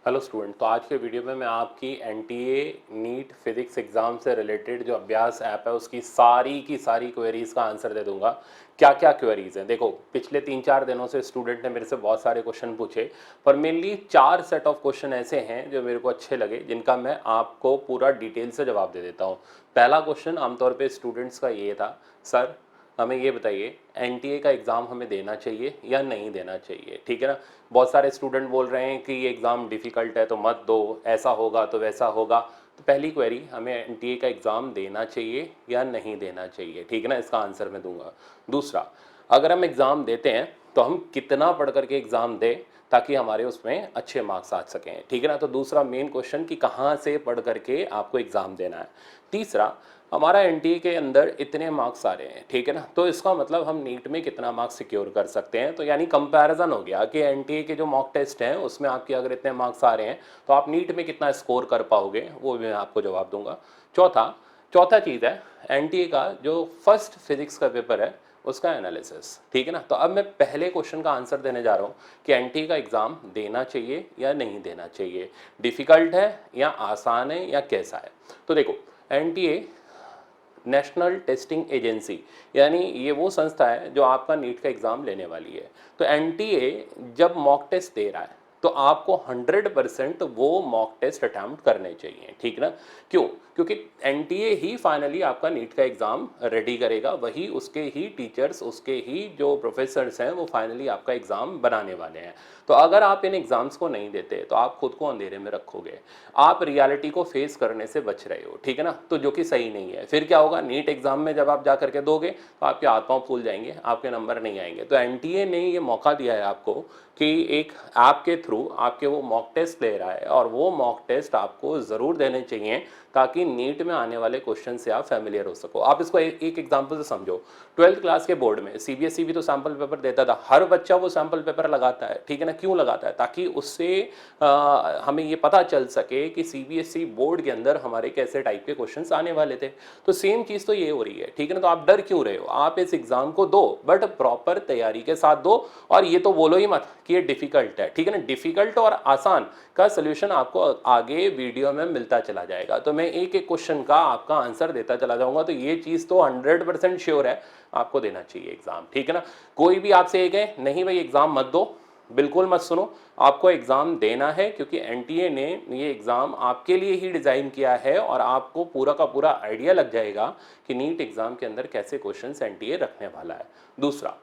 Hello student, तो आज के वीडियो में मैं आपकी एनटीए नीट फिजिक्स एग्जाम से रिलेटेड जो अभ्यास ऐप है उसकी सारी की सारी क्वेरीज का आंसर दे दूंगा। क्या क्या क्वेरीज हैं देखो, पिछले 3-4 दिनों से स्टूडेंट ने मेरे से बहुत सारे क्वेश्चन पूछे, पर मेनली 4 सेट ऑफ क्वेश्चन ऐसे हैं जो मेरे को अच्छे लगे, जिनका मैं आपको पूरा डिटेल से जवाब दे देता हूँ। पहला क्वेश्चन आमतौर पर स्टूडेंट्स का ये था, सर हमें ये बताइए एनटीए का एग्ज़ाम हमें देना चाहिए या नहीं देना चाहिए। ठीक है ना, बहुत सारे स्टूडेंट बोल रहे हैं कि ये एग्ज़ाम डिफ़िकल्ट है तो मत दो, ऐसा होगा तो वैसा होगा। तो पहली क्वेरी, हमें एनटीए का एग्ज़ाम देना चाहिए या नहीं देना चाहिए। ठीक है ना, इसका आंसर मैं दूंगा। दूसरा, अगर हम एग्ज़ाम देते हैं तो हम कितना पढ़ करके एग्ज़ाम दें ताकि हमारे उसमें अच्छे मार्क्स आ सकें। ठीक है ना, तो दूसरा मेन क्वेश्चन कि कहाँ से पढ़ करके आपको एग्ज़ाम देना है। तीसरा, हमारा एनटीए के अंदर इतने मार्क्स आ रहे हैं, ठीक है ना, तो इसका मतलब हम नीट में कितना मार्क्स सिक्योर कर सकते हैं। तो यानी कंपैरिजन हो गया कि एनटीए के जो मॉक टेस्ट हैं उसमें आपके अगर इतने मार्क्स आ रहे हैं तो आप नीट में कितना स्कोर कर पाओगे, वो भी मैं आपको जवाब दूंगा। चौथा चीज़ है एनटीए का जो फर्स्ट फिजिक्स का पेपर है उसका एनालिसिस। ठीक है ना, तो अब मैं पहले क्वेश्चन का आंसर देने जा रहा हूँ कि एनटीए का एग्ज़ाम देना चाहिए या नहीं देना चाहिए, डिफ़िकल्ट है या आसान है या कैसा है। तो देखो, एनटीए नेशनल टेस्टिंग एजेंसी, यानी ये वो संस्था है जो आपका नीट का एग्ज़ाम लेने वाली है। तो एनटीए जब मॉक टेस्ट दे रहा है तो आपको 100% वो मॉक टेस्ट अटैम्प्ट करने चाहिए। ठीक ना, क्यों? क्योंकि एनटीए ही फाइनली आपका नीट का एग्ज़ाम रेडी करेगा, वही उसके ही टीचर्स, उसके ही जो प्रोफेसर्स हैं वो फाइनली आपका एग्ज़ाम बनाने वाले हैं। तो अगर आप इन एग्ज़ाम्स को नहीं देते तो आप खुद को अंधेरे में रखोगे, आप रियलिटी को फेस करने से बच रहे हो। ठीक है ना, तो जो कि सही नहीं है। फिर क्या होगा, नीट एग्ज़ाम में जब आप जा करके दोगे तो आपके हाथ पाँव फूल जाएंगे, आपके नंबर नहीं आएंगे। तो एनटीए ने ये मौका दिया है आपको कि एक ऐप के थ्रू आपके वो मॉक टेस्ट ले रहा है, और वो मॉक टेस्ट आपको ज़रूर देने चाहिए ताकि नीट में आने वाले क्वेश्चन से आप फैमिलियर हो सको। आप इसको एक एग्जांपल से समझो। 12th क्लास के बोर्ड में सीबीएसई भी तो सैम्पल पेपर देता था, हर बच्चा वो सैम्पल पेपर लगाता है। ठीक है ना, क्यों लगाता है? ताकि उससे हमें ये पता चल सके कि सीबीएसई बोर्ड के अंदर हमारे कैसे टाइप के क्वेश्चंस आने वाले थे। तो सेम चीज़ तो ये हो रही है। ठीक है ना, तो आप डर क्यों रहे हो? आप इस एग्जाम को दो, बट प्रॉपर तैयारी के साथ दो, और ये तो बोलो ही मत कि ये डिफिकल्ट है। ठीक है ना, डिफिकल्ट और आसान का सोल्यूशन आपको आगे वीडियो में मिलता चला जाएगा। तो मैं एक एक क्वेश्चन का आपका आंसर देता चला जाऊंगा। तो ये चीज़ तो 100% श्योर है, आपको देना चाहिए एग्जाम। ठीक है ना, कोई भी आपसे ये कहे नहीं भाई एग्जाम मत दो, बिल्कुल मत सुनो, आपको एग्ज़ाम देना है, क्योंकि एनटीए ने ये एग्ज़ाम आपके लिए ही डिज़ाइन किया है, और आपको पूरा का पूरा आइडिया लग जाएगा कि नीट एग्ज़ाम के अंदर कैसे क्वेश्चंस एनटीए रखने वाला है।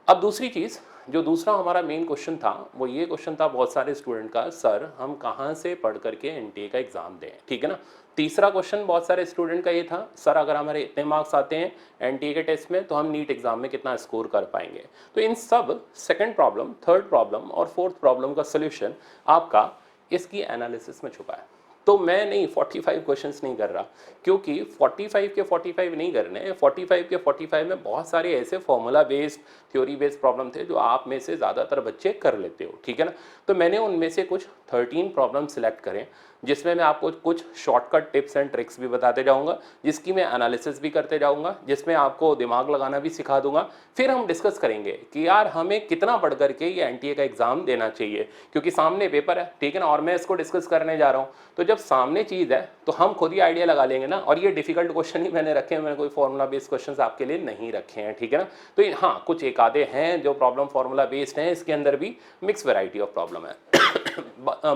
अब दूसरी चीज़, जो दूसरा हमारा मेन क्वेश्चन था वो ये क्वेश्चन था बहुत सारे स्टूडेंट का, सर हम कहाँ से पढ़ करके एनटीए का एग्ज़ाम दें। ठीक है ना, तीसरा क्वेश्चन बहुत सारे स्टूडेंट का ये था, सर अगर हमारे इतने मार्क्स आते हैं एनटीए के टेस्ट में तो हम नीट एग्ज़ाम में कितना स्कोर कर पाएंगे। तो इन सब सेकंड प्रॉब्लम, थर्ड प्रॉब्लम और फोर्थ प्रॉब्लम का सोल्यूशन आपका इसकी एनालिसिस में छुपा है। तो मैं नहीं 45 क्वेश्चंस नहीं कर रहा, क्योंकि 45 के 45 नहीं करने हैं। 45 के 45 में बहुत सारे ऐसे formula based, theory based problem थे जो आप में से ज़्यादातर बच्चे कर लेते हो। ठीक है ना, तो मैंने उनमें से कुछ 13 प्रॉब्लम सिलेक्ट करें, जिसमें मैं आपको कुछ शॉर्टकट टिप्स एंड ट्रिक्स भी बताते जाऊंगा, जिसकी मैं एनालिसिस भी करते जाऊंगा, जिसमें आपको दिमाग लगाना भी सिखा दूंगा। फिर हम डिस्कस करेंगे कि यार हमें कितना पढ़ करके ये एनटीए का एग्ज़ाम देना चाहिए, क्योंकि सामने पेपर है। ठीक है ना, और मैं इसको डिस्कस करने जा रहा हूँ, तो जब सामने चीज़ है तो हम खुद ही आइडिया लगा लेंगे ना। और ये डिफिकल्ट क्वेश्चन ही मैंने रखे हैं, मैंने कोई फॉर्मूला बेस्ड क्वेश्चन आपके लिए नहीं रखे हैं। ठीक है ना, तो हाँ कुछ एक आधे हैं जो प्रॉब्लम फॉर्मूला बेस्ड हैं, इसके अंदर भी मिक्स वैरायटी ऑफ प्रॉब्लम है।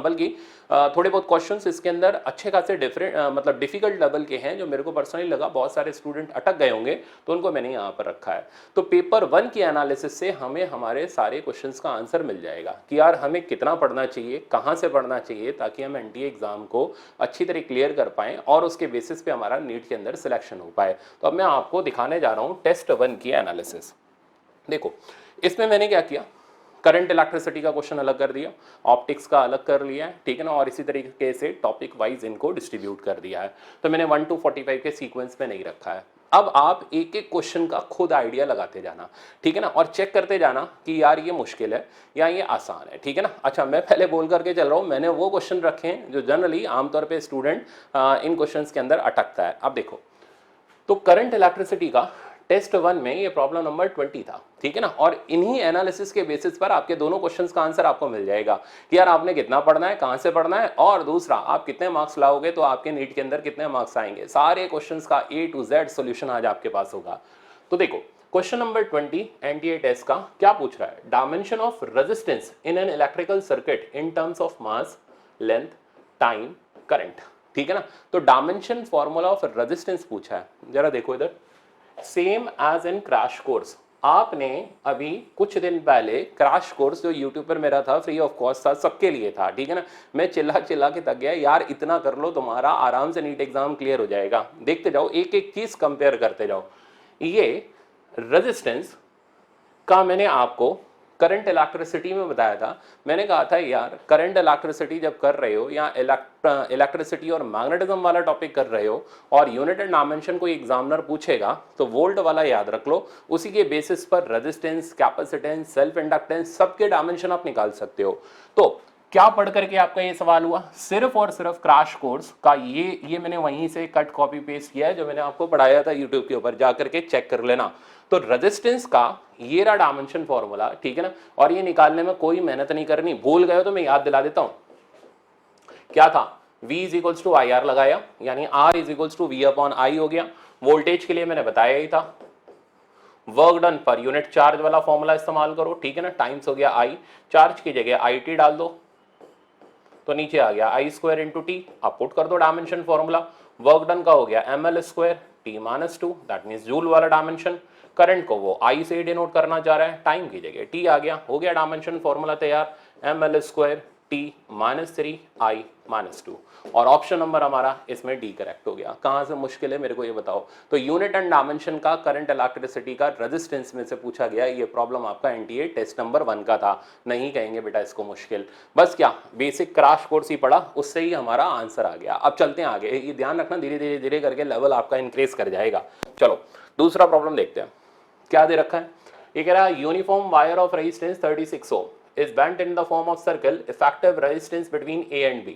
बल्कि थोड़े बहुत क्वेश्चंस इसके अंदर अच्छे खासे डिफरेंट मतलब डिफिकल्ट लेवल के हैं, जो मेरे को पर्सनली लगा बहुत सारे स्टूडेंट अटक गए होंगे, तो उनको मैंने यहाँ पर रखा है। तो पेपर 1 की एनालिसिस से हमें हमारे सारे क्वेश्चंस का आंसर मिल जाएगा कि यार हमें कितना पढ़ना चाहिए, कहाँ से पढ़ना चाहिए, ताकि हम एनटीए एग्जाम को अच्छी तरह क्लियर कर पाएँ और उसके बेसिस पे हमारा नीट के अंदर सिलेक्शन हो पाए। तो अब मैं आपको दिखाने जा रहा हूँ टेस्ट 1 की एनालिसिस। देखो, इसमें मैंने क्या किया, करंट इलेक्ट्रिसिटी का क्वेश्चन अलग कर दिया, ऑप्टिक्स का अलग कर लिया है। ठीक है ना, और इसी तरीके से टॉपिक वाइज इनको डिस्ट्रीब्यूट कर दिया है। तो मैंने 1 to 45 के सीक्वेंस में नहीं रखा है। अब आप एक एक क्वेश्चन का खुद आइडिया लगाते जाना। ठीक है ना, और चेक करते जाना कि यार ये मुश्किल है या ये आसान है। ठीक है ना, अच्छा मैं पहले बोल करके चल रहा हूँ, मैंने वो क्वेश्चन रखे हैं जो जनरली आमतौर पर स्टूडेंट इन क्वेश्चन के अंदर अटकता है। अब देखो, तो करंट इलेक्ट्रिसिटी का टेस्ट 1 में ये प्रॉब्लम नंबर 20 था, ठीक है ना। और इन्हीं एनालिसिस के बेसिस पर आपके दोनों क्वेश्चंस का आंसर आपको मिल जाएगा कि यार आपने कितना पढ़ना है, कहां से पढ़ना है, और दूसरा आप कितने मार्क्स लाओगे तो आपके नीट के अंदर कितने मार्क्स आएंगे। सारे क्वेश्चंस का A to Z सॉल्यूशन आज आपके पास होगा। तो देखो क्वेश्चन नंबर 20 एनटीए टेस्ट का क्या पूछ रहा है, dimension of resistance in an electrical circuit in terms of mass, length, time, current, ठीक है ना। तो डायमेंशन फॉर्मूला ऑफ रेजिस्टेंस पूछा है, जरा देखो इधर, same as in crash course. आपने अभी कुछ दिन पहले क्रैश कोर्स जो यूट्यूब पर मेरा था, फ्री ऑफ कॉस्ट था, सबके लिए था, ठीक है ना। मैं चिल्ला चिल्ला के थक गया, यार इतना कर लो तुम्हारा आराम से नीट एग्जाम क्लियर हो जाएगा। देखते जाओ, एक एक चीज कंपेयर करते जाओ। ये रेजिस्टेंस का मैंने आपको करंट इलेक्ट्रिसिटी में बताया था। मैंने कहा था यार करंट इलेक्ट्रिसिटी जब कर रहे हो या इलेक्ट्रिसिटी और मैग्नेटिज्म वाला टॉपिक कर रहे हो और यूनिट एंड डायमेंशन कोई एग्जामिनर पूछेगा तो वोल्ट वाला याद रख लो, उसी के बेसिस पर रेजिस्टेंस, कैपेसिटेंस, सेल्फ इंडक्टेंस सबके डायमेंशन आप निकाल सकते हो। तो क्या पढ़ करके आपका ये सवाल हुआ, सिर्फ और सिर्फ क्रैश कोर्स का ये मैंने वहीं से कट कॉपी पेस्ट किया है जो मैंने आपको पढ़ाया था यूट्यूब के ऊपर, जाकर के चेक कर लेना। तो रेजिस्टेंस का ये रहा डायमेंशन फॉर्मूला, ठीक है ना। और ये निकालने में कोई मेहनत नहीं करनी, भूल गए हो तो मैं याद दिला देता हूं। क्या था, V is equals to I R लगाया, यानी R is equals to V upon I हो गया। वोल्टेज के लिए मैंने बताया ही था, work done per unit charge वाला फॉर्मूला इस्तेमाल करो, ठीक है ना। टाइम्स हो गया I, चार्ज की जगह IT डाल दो तो नीचे आ गया I स्क्वायर इंटू टी, आप पुट कर दो डायमेंशन फॉर्मूला। वर्क डन का हो गया ML square T minus 2, that means joule वाला डायमेंशन। करंट को वो I से डिनोट करना चाह रहा है, टाइम की जगह T आ गया, हो गया डायमेंशन फॉर्मूला तैयार, ML square T minus 3 I minus 2। और ऑप्शन नंबर हमारा इसमें डी करेक्ट हो गया। कहां से मुश्किल है मेरे को ये बताओ। तो यूनिट एंड डायमेंशन का करंट इलेक्ट्रिसिटी का रेजिस्टेंस में से पूछा गया, ये प्रॉब्लम आपका एनटीए टेस्ट नंबर 1 का था। नहीं कहेंगे बेटा इसको मुश्किल, बस क्या बेसिक क्रैश कोर्स ही पढ़ा, उससे ही हमारा आंसर आ गया। अब चलते हैं आगे, ये ध्यान रखना धीरे धीरे धीरे करके लेवल आपका इंक्रीज कर जाएगा। चलो दूसरा प्रॉब्लम देखते हैं, क्या दे रखा है। ये कह रहा है uniform wire of resistance 36 ohm is bent in the form of circle, effective resistance between A and B।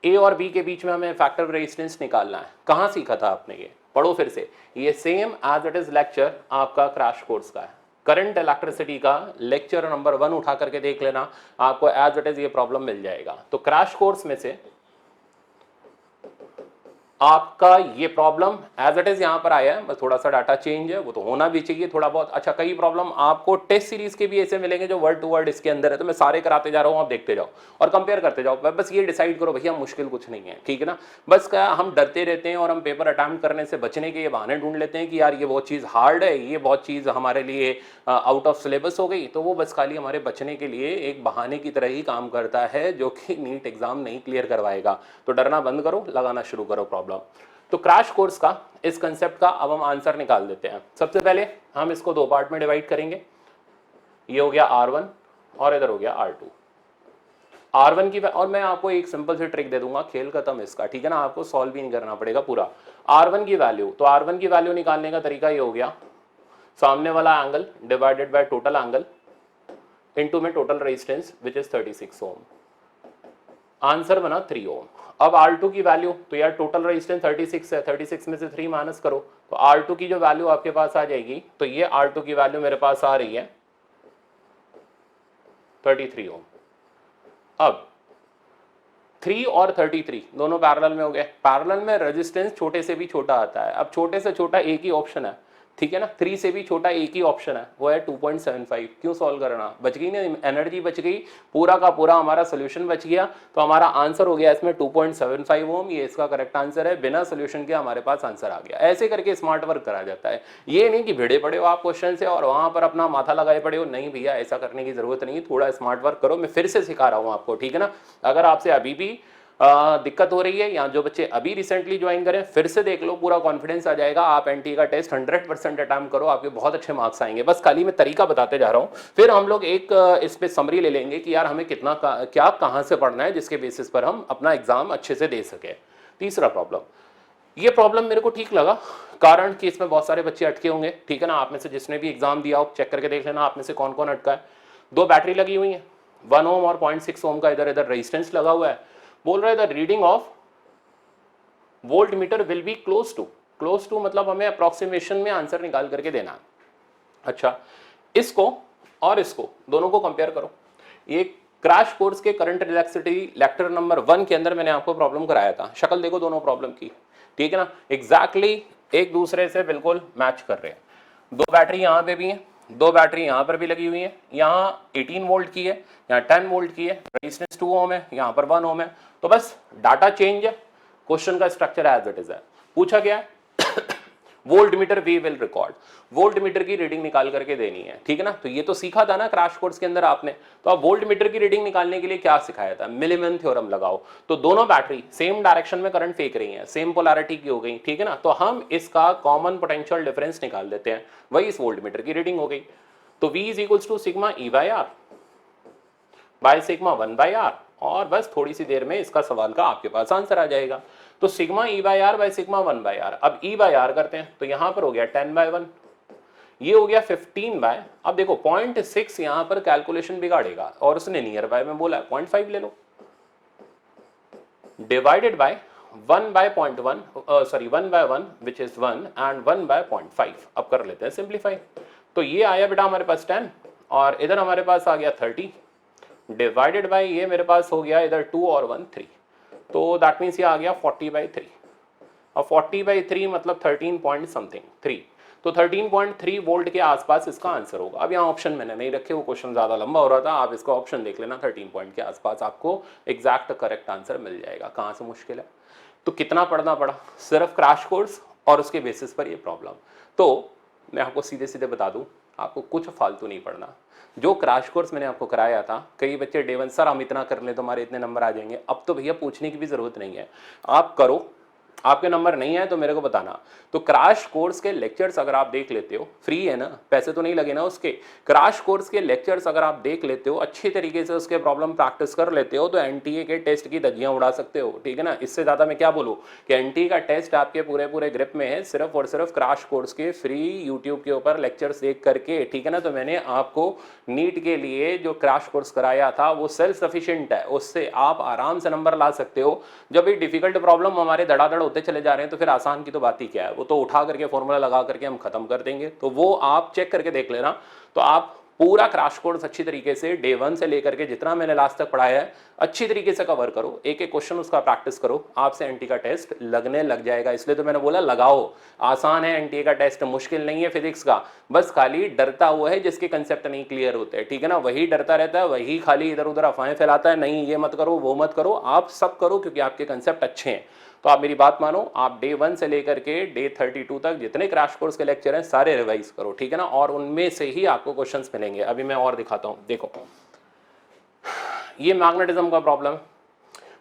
A और B के बीच में हमें effective resistance निकालना है। कहाँ सीखा था आपने ये, पढ़ो फिर से। ये same as it is lecture आपका क्रैश कोर्स का है, करंट इलेक्ट्रिसिटी का लेक्चर नंबर 1 उठा करके देख लेना, आपको एज इट इज ये प्रॉब्लम मिल जाएगा। तो क्रैश कोर्स में से आपका ये प्रॉब्लम एज इट इज यहां पर आया है, बस थोड़ा सा डाटा चेंज है, वो तो होना भी चाहिए थोड़ा बहुत। अच्छा, कई प्रॉब्लम आपको टेस्ट सीरीज के भी ऐसे मिलेंगे जो वर्ड टू वर्ड इसके अंदर है, तो मैं सारे कराते जा रहा हूं, आप देखते जाओ और कंपेयर करते जाओ। बस ये डिसाइड करो भैया मुश्किल कुछ नहीं है, ठीक है ना। बस क्या हम डरते रहते हैं और हम पेपर अटेम्प्ट करने से बचने के ये बहाने ढूंढ लेते हैं कि यार ये बहुत चीज़ हार्ड है, ये बहुत चीज़ हमारे लिए आउट ऑफ सिलेबस हो गई, तो वो बस खाली हमारे बचने के लिए एक बहाने की तरह ही काम करता है, जो कि नीट एग्जाम नहीं क्लियर करवाएगा। तो डरना बंद करो, लगाना शुरू करो प्रॉब्लम। तो क्रैश कोर्स का इस कंसेप्ट का अब हम आंसर निकाल देते हैं। सबसे पहले हम इसको 2 पार्ट में डिवाइड करेंगे, ये हो गया R1 और इधर हो गया R2। R1 की, और मैं आपको एक सिंपल सी ट्रिक दे दूंगा, खेल खत्म इसका, ठीक है ना, आपको सॉल्व भी नहीं करना पड़ेगा पूरा। R1 की वैल्यू, तो R1 की वैल्यू निकालने का तरीका ये हो गया, सामने वाला angle divided by total angle into में total resistance which is 36 ohm, answer बना 3 ओम। अब R2 की वैल्यू, तो यार टोटल रेजिस्टेंस 36 है, 36 में से 3 माइनस करो, तो R2 की जो वैल्यू आपके पास आ जाएगी, तो ये R2 की वैल्यू मेरे पास आ रही है 33 ओम। अब 3 और 33 दोनों पैरेलल में हो गए। पैरेलल में रेजिस्टेंस छोटे से भी छोटा आता है, अब छोटे से छोटा एक ही ऑप्शन है, ठीक है ना, 3 से भी छोटा एक ही ऑप्शन है, वो है 2.75। क्यों सॉल्व करना, बच गई ना एनर्जी, बच गई, पूरा का पूरा हमारा सोल्यूशन बच गया। तो हमारा आंसर हो गया इसमें 2.75 ओम, ये इसका करेक्ट आंसर है, बिना सोल्यूशन के हमारे पास आंसर आ गया। ऐसे करके स्मार्ट वर्क करा जाता है, ये नहीं कि भिड़े पड़े हो आप क्वेश्चन से और वहां पर अपना माथा लगाए पड़े हो, नहीं भैया ऐसा करने की जरूरत नहीं, थोड़ा स्मार्ट वर्क करो। मैं फिर से सिखा रहा हूँ आपको, ठीक है ना। अगर आपसे अभी भी दिक्कत हो रही है, या जो बच्चे अभी रिसेंटली ज्वाइन करें फिर से देख लो, पूरा कॉन्फिडेंस आ जाएगा। आप एनटीए का टेस्ट 100% अटेम्प्ट करो, आपके बहुत अच्छे मार्क्स आएंगे। बस खाली मैं तरीका बताते जा रहा हूं, फिर हम लोग एक इस पे समरी ले लेंगे कि यार हमें कितना क्या कहां से पढ़ना है, जिसके बेसिस पर हम अपना एग्जाम अच्छे से दे सके। तीसरा प्रॉब्लम, ये प्रॉब्लम मेरे को ठीक लगा, कारण कि इसमें बहुत सारे बच्चे अटके होंगे, ठीक है ना। आप में से जिसने भी एग्जाम दिया हो चेक करके देख लेना आप में से कौन कौन अटका है। 2 बैटरी लगी हुई है, 1 ओम और 0.6 ओम का इधर इधर रेजिस्टेंस लगा हुआ है। बोल रहे the reading of voltmeter will be close to, close to मतलब हमें अप्रोक्सीमेशन में आंसर निकाल करके देना है। अच्छा, इसको और इसको दोनों को कंपेयर करो। ये क्रैश कोर्स के करंट रिलैक्सिटी लेक्चर नंबर 1 के अंदर मैंने आपको प्रॉब्लम कराया था। शक्ल देखो दोनों प्रॉब्लम की, ठीक है ना, एग्जैक्टली एक दूसरे से बिल्कुल मैच कर रहे हैं। दो बैटरी यहाँ पे भी है, दो बैटरी यहाँ पर भी लगी हुई है। यहाँ 18 वोल्ट की है, यहाँ 10 वोल्ट की है, रेजिस्टेंस 2 ओम है, यहाँ पर 1 ओम है। तो बस डाटा चेंज है, क्वेश्चन का स्ट्रक्चर एज इट इज है। पूछा गया है voltmeter we will record, voltmeter की रीडिंग निकाल करके देनी है, ठीक है ना। तो ये तो सीखा था ना क्रैश कोर्स के अंदर आपने। तो अब वोल्ट मीटर की रीडिंग निकालने के लिए क्या सिखाया था, मिलीमन थ्योरम लगाओ। तो दोनों बैटरी सेम डायरेक्शन में करंट फेंक रही हैं, सेम पोलैरिटी की हो गई, ठीक है ना। तो हम इसका कॉमन पोटेंशियल डिफरेंस निकाल देते हैं, वही इस वोल्ट मीटर की रीडिंग हो गई। तो V is equals to sigma E by R by sigma 1 by R, और बस थोड़ी सी देर में इसका सवाल का आपके पास आंसर आ जाएगा। तो sigma E by R by sigma 1 by R. अब E बाय आर करते हैं, तो यहां पर हो गया 10 बाय 1, ये हो गया 15 बाय, अब देखो 0.6 यहां पर कैलकुलेशन बिगाड़ेगा, और उसने नियर बाय में बोला 0.5 ले लो, divided by 1 by 0.1 sorry 1 by 1 which is 1 and 1 by 0.5। अब कर लेते हैं सिंप्लीफाई। तो ये आया बेटा हमारे पास 10, और इधर हमारे पास आ गया 30, डिवाइडेड बाय ये मेरे पास हो गया इधर 2 और 1 3, तो दैट मीन्स ये आ गया 40 बाई 3, और 40 बाई 3 मतलब 13 पॉइंट समथिंग 3, तो 13.3 वोल्ट के आसपास इसका आंसर होगा। अब यहाँ ऑप्शन मैंने नहीं रखे, वो क्वेश्चन ज्यादा लंबा हो रहा था, आप इसका ऑप्शन देख लेना, 13 पॉइंट के आसपास आपको एग्जैक्ट करेक्ट आंसर मिल जाएगा। कहाँ से मुश्किल है। तो कितना पढ़ना पड़ा, सिर्फ क्रैश कोर्स और उसके बेसिस पर ये प्रॉब्लम। तो मैं आपको सीधे सीधे बता दूं, आपको कुछ फालतू नहीं पढ़ना। जो क्रैश कोर्स मैंने आपको कराया था, कई बच्चे डे 1 सर हम इतना कर ले तो हमारे इतने नंबर आ जाएंगे, अब तो भैया पूछने की भी जरूरत नहीं है, आप करो, आपके नंबर नहीं आए तो मेरे को बताना। तो क्रैश कोर्स के लेक्चर्स अगर आप देख लेते हो, फ्री है ना, पैसे तो नहीं लगे ना उसके। क्रैश कोर्स के लेक्चर्स अगर आप देख लेते हो, अच्छी तरीके से उसके प्रॉब्लम प्रैक्टिस कर लेते हो, तो एनटीए के टेस्ट की धज्जियां उड़ा सकते हो, ठीक है ना। इससे ज्यादा मैं क्या बोलूं कि एनटीए का टेस्ट आपके पूरे पूरे ग्रिप में है, सिर्फ और सिर्फ क्रैश कोर्स के फ्री यूट्यूब के ऊपर लेक्चर्स देख करके, ठीक है ना। तो मैंने आपको नीट के लिए जो क्रैश कोर्स कराया था वो सेल्फ सफिशिएंट है, उससे आप आराम से नंबर ला सकते हो। जब ये डिफिकल्ट प्रॉब्लम हमारे धड़ाधड़ होते चले जा रहे हैं, तो फिर आसान की तो बात ही क्या है, वो तो उठा करके फॉर्मूला लगा करके हम खत्म कर देंगे। तो वो आप चेक करके देख लेना। तो आप पूरा क्रैश कोर्स अच्छी तरीके से डे 1 से लेकर के जितना मैंने लास्ट तक पढ़ाया है अच्छी तरीके से कवर करो, एक एक क्वेश्चन उसका प्रैक्टिस करो, आपसे एनटी का टेस्ट लगने लग जाएगा। इसलिए तो मैंने बोला लगाओ, आसान है एनटी का टेस्ट, मुश्किल नहीं है फिजिक्स का। बस खाली डरता हुआ है जिसके कंसेप्ट नहीं क्लियर होते हैं, ठीक है ना, वही डरता रहता है, वही खाली इधर उधर अफवाहें फैलाता है, नहीं ये मत करो वो मत करो। आप सब करो क्योंकि आपके कंसेप्ट अच्छे हैं। तो आप मेरी बात मानो, आप डे 1 से लेकर के डे 32 तक जितने क्रैश कोर्स के लेक्चर हैं सारे रिवाइज करो, ठीक है ना, और उनमें से ही आपको क्वेश्चंस मिलेंगे। अभी मैं और दिखाता हूं, देखो ये मैग्नेटिज्म का प्रॉब्लम,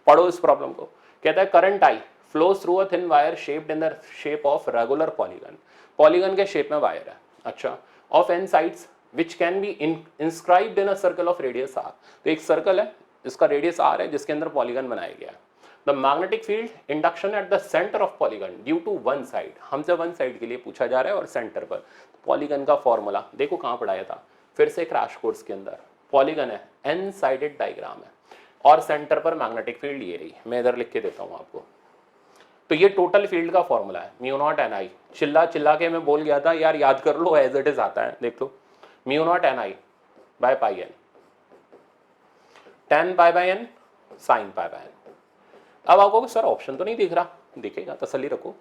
पढ़ो इस प्रॉब्लम को। कहता है current I flows through a thin wire shaped in the shape of regular polygon, polygon के शेप में वायर है, अच्छा, of N sides which can be inscribed in a circle of radius R. तो एक circle है, इसका radius are है, जिसके अंदर पॉलीगन बनाया गया है। The magnetic field induction at the centre of polygon due to one side, हमसे वन साइड के लिए पूछा जा रहा है और सेंटर पर। पॉलीगन का फॉर्मूला देखो कहां पढ़ाया था, फिर से क्रैश कोर्स के अंदर। पॉलीगन है, एन साइडेड डायग्राम है, और सेंटर पर मैग्नेटिक फील्ड ये रही, मैं इधर लिख के देता हूं आपको। तो ये टोटल फील्ड का फॉर्मूला है, म्यू नॉट एन आई। चिल्ला चिल्ला के मैं बोल गया था यार, याद कर लो, एज इट इज आता है, देख लो, mu nought N I by pi N, ten pi by N sine pi by N. अब आपको सर ऑप्शन तो नहीं दिख रहा, दिखेगा, तसल्ली रखो।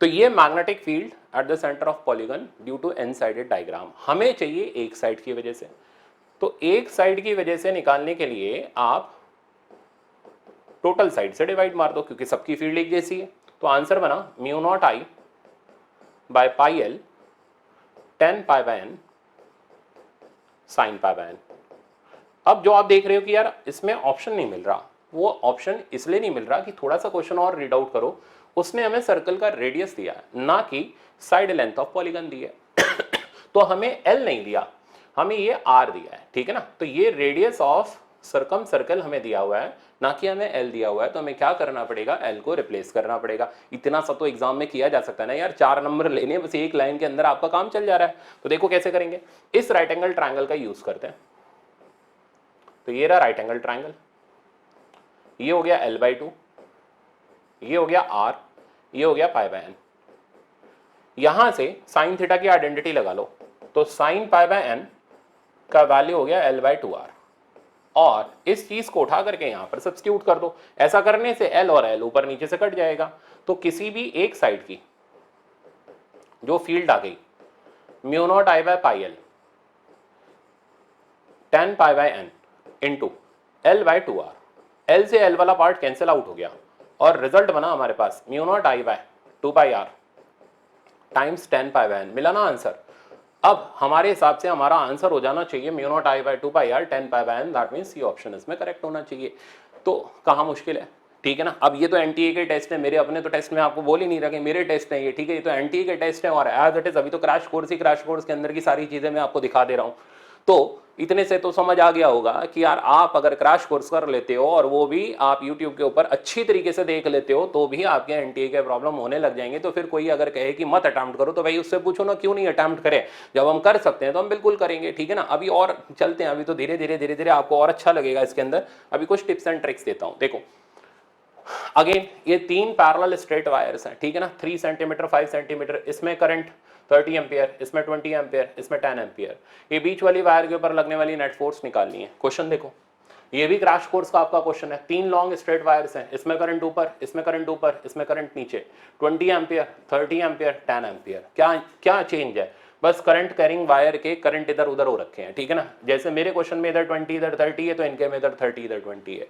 तो ये magnetic field at the centre of polygon due to N sided diagram, हमें चाहिए एक साइड की वजह से। तो एक साइड की वजह से निकालने के लिए आप टोटल साइड से डिवाइड मार दो, क्योंकि सबकी फील्ड एक जैसी है। तो आंसर बना mu not I by pi L ten pi by N sine pi by N. अब जो आप देख रहे हो कि यार इसमें ऑप्शन नहीं मिल रहा, वो ऑप्शन इसलिए नहीं मिल रहा कि थोड़ा सा क्वेश्चन और रीड आउट करो, उसने हमें सर्कल का रेडियस दिया है, ना कि साइड लेंथ ऑफ पॉलीगन दी है। तो हमें एल नहीं दिया, हमें ये आर दिया है, ठीक है ना। तो ये रेडियस ऑफ सर्कम सर्कल हमें दिया हुआ है, ना कि हमें एल दिया हुआ है। तो हमें क्या करना पड़ेगा, एल को रिप्लेस करना पड़ेगा। इतना सा तो एग्जाम में किया जा सकता है ना यार, 4 नंबर लेने बस एक लाइन के अंदर आपका काम चल जा रहा है। तो देखो कैसे करेंगे, इस राइट एंगल ट्राइंगल का यूज करते हैं। तो ये रहा राइट एंगल ट्राइंगल, ये हो गया L/2, ये हो गया R, ये हो गया पाई बाय एन। यहां से साइन थीटा की आइडेंटिटी लगा लो, तो साइन पाई बाय एन का वैल्यू हो गया एल बाय 2r, और इस चीज को उठा करके यहां पर सब्स्टिट्यूट कर दो। ऐसा करने से एल और एल ऊपर नीचे से कट जाएगा, तो किसी भी एक साइड की जो फील्ड आ गई mu not I by pi L ten pi by N into L by 2r, L से एल वाला पार्ट कैंसिल आउट हो गया और रिजल्ट बना हमारे पास mu not I by 2 pi R times 10 pi by N. मिला ना आंसर। अब हमारे हिसाब से हमारा आंसर हो जाना चाहिए mu not I by 2 pi R 10 pi by N, that means C option इसमें करेक्ट होना चाहिए। तो कहाँ मुश्किल है, ठीक है ना। अब ये तो एनटीए के टेस्ट है, मेरे अपने तो टेस्ट में आपको बोल ही नहीं रखे, मेरे टेस्ट है ये, ठीक है। ये तो एनटीए के टेस्ट है और एज इट इज अभी तो क्रैश कोर्स ही क्रैश कोर्स के अंदर की सारी चीजें मैं आपको दिखा दे रहा हूँ। तो इतने से तो समझ आ गया होगा कि यार आप अगर क्रैश कोर्स कर लेते हो और वो भी आप YouTube के ऊपर अच्छी तरीके से देख लेते हो तो भी आपके एनटीए के प्रॉब्लम होने लग जाएंगे। तो फिर कोई अगर कहे कि मत अटेम्प्ट करो तो भाई उससे पूछो ना क्यों नहीं अटेम्प्ट करें। जब हम कर सकते हैं तो हम बिल्कुल करेंगे, ठीक है ना। अभी और चलते हैं, अभी तो धीरे धीरे आपको और अच्छा लगेगा इसके अंदर। अभी कुछ टिप्स एंड ट्रिक्स देता हूं। देखो अगेन ये 3 पैरेलल स्ट्रेट वायर्स हैं, ठीक है ना। 3 सेंटीमीटर 5 सेंटीमीटर, इसमें करंट 30 एम्पियर, इसमें 20 एम्पियर, इसमें 10 एम्पियर। ये बीच वाली वायर के ऊपर लगने वाली नेट फोर्स निकालनी है। क्वेश्चन देखो, ये भी क्रैश कोर्स का आपका क्वेश्चन है। 3 लॉन्ग स्ट्रेट वायर्स हैं, इसमें करंट ऊपर, इसमें करंट ऊपर, इसमें करंट नीचे। 20 एम्पियर, 30 एम्पियर, 10 एम्पियर। क्या क्या चेंज है, बस करंट कैरिंग वायर के करंट इधर उधर हो रखे हैं, ठीक है ना। जैसे मेरे क्वेश्चन में इधर 20 इधर 30 है, तो इनके में इधर 30 इधर 20 है।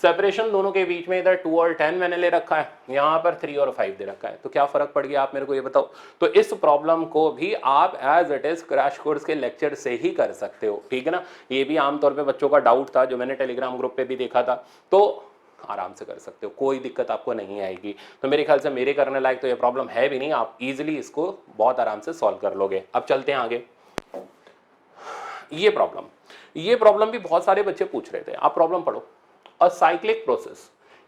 सेपरेशन दोनों के बीच में इधर 2 और 10 मैंने ले रखा है, यहाँ पर 3 और 5 दे रखा है। तो क्या फर्क पड़ गया आप मेरे को ये बताओ। तो इस प्रॉब्लम को भी आप as it is crash course के लेक्चर से ही कर सकते हो, ठीक है ना। ये भी आमतौर पे बच्चों का डाउट था जो मैंने टेलीग्राम ग्रुप पे भी देखा था, तो आराम से कर सकते हो, कोई दिक्कत आपको नहीं आएगी। तो मेरे ख्याल से मेरे करने लायक तो ये प्रॉब्लम है भी नहीं, आप इजिली इसको बहुत आराम से सॉल्व कर लोगे। अब चलते हैं आगे। ये प्रॉब्लम भी बहुत सारे बच्चे पूछ रहे थे, आप प्रॉब्लम पढ़ो। A cyclic process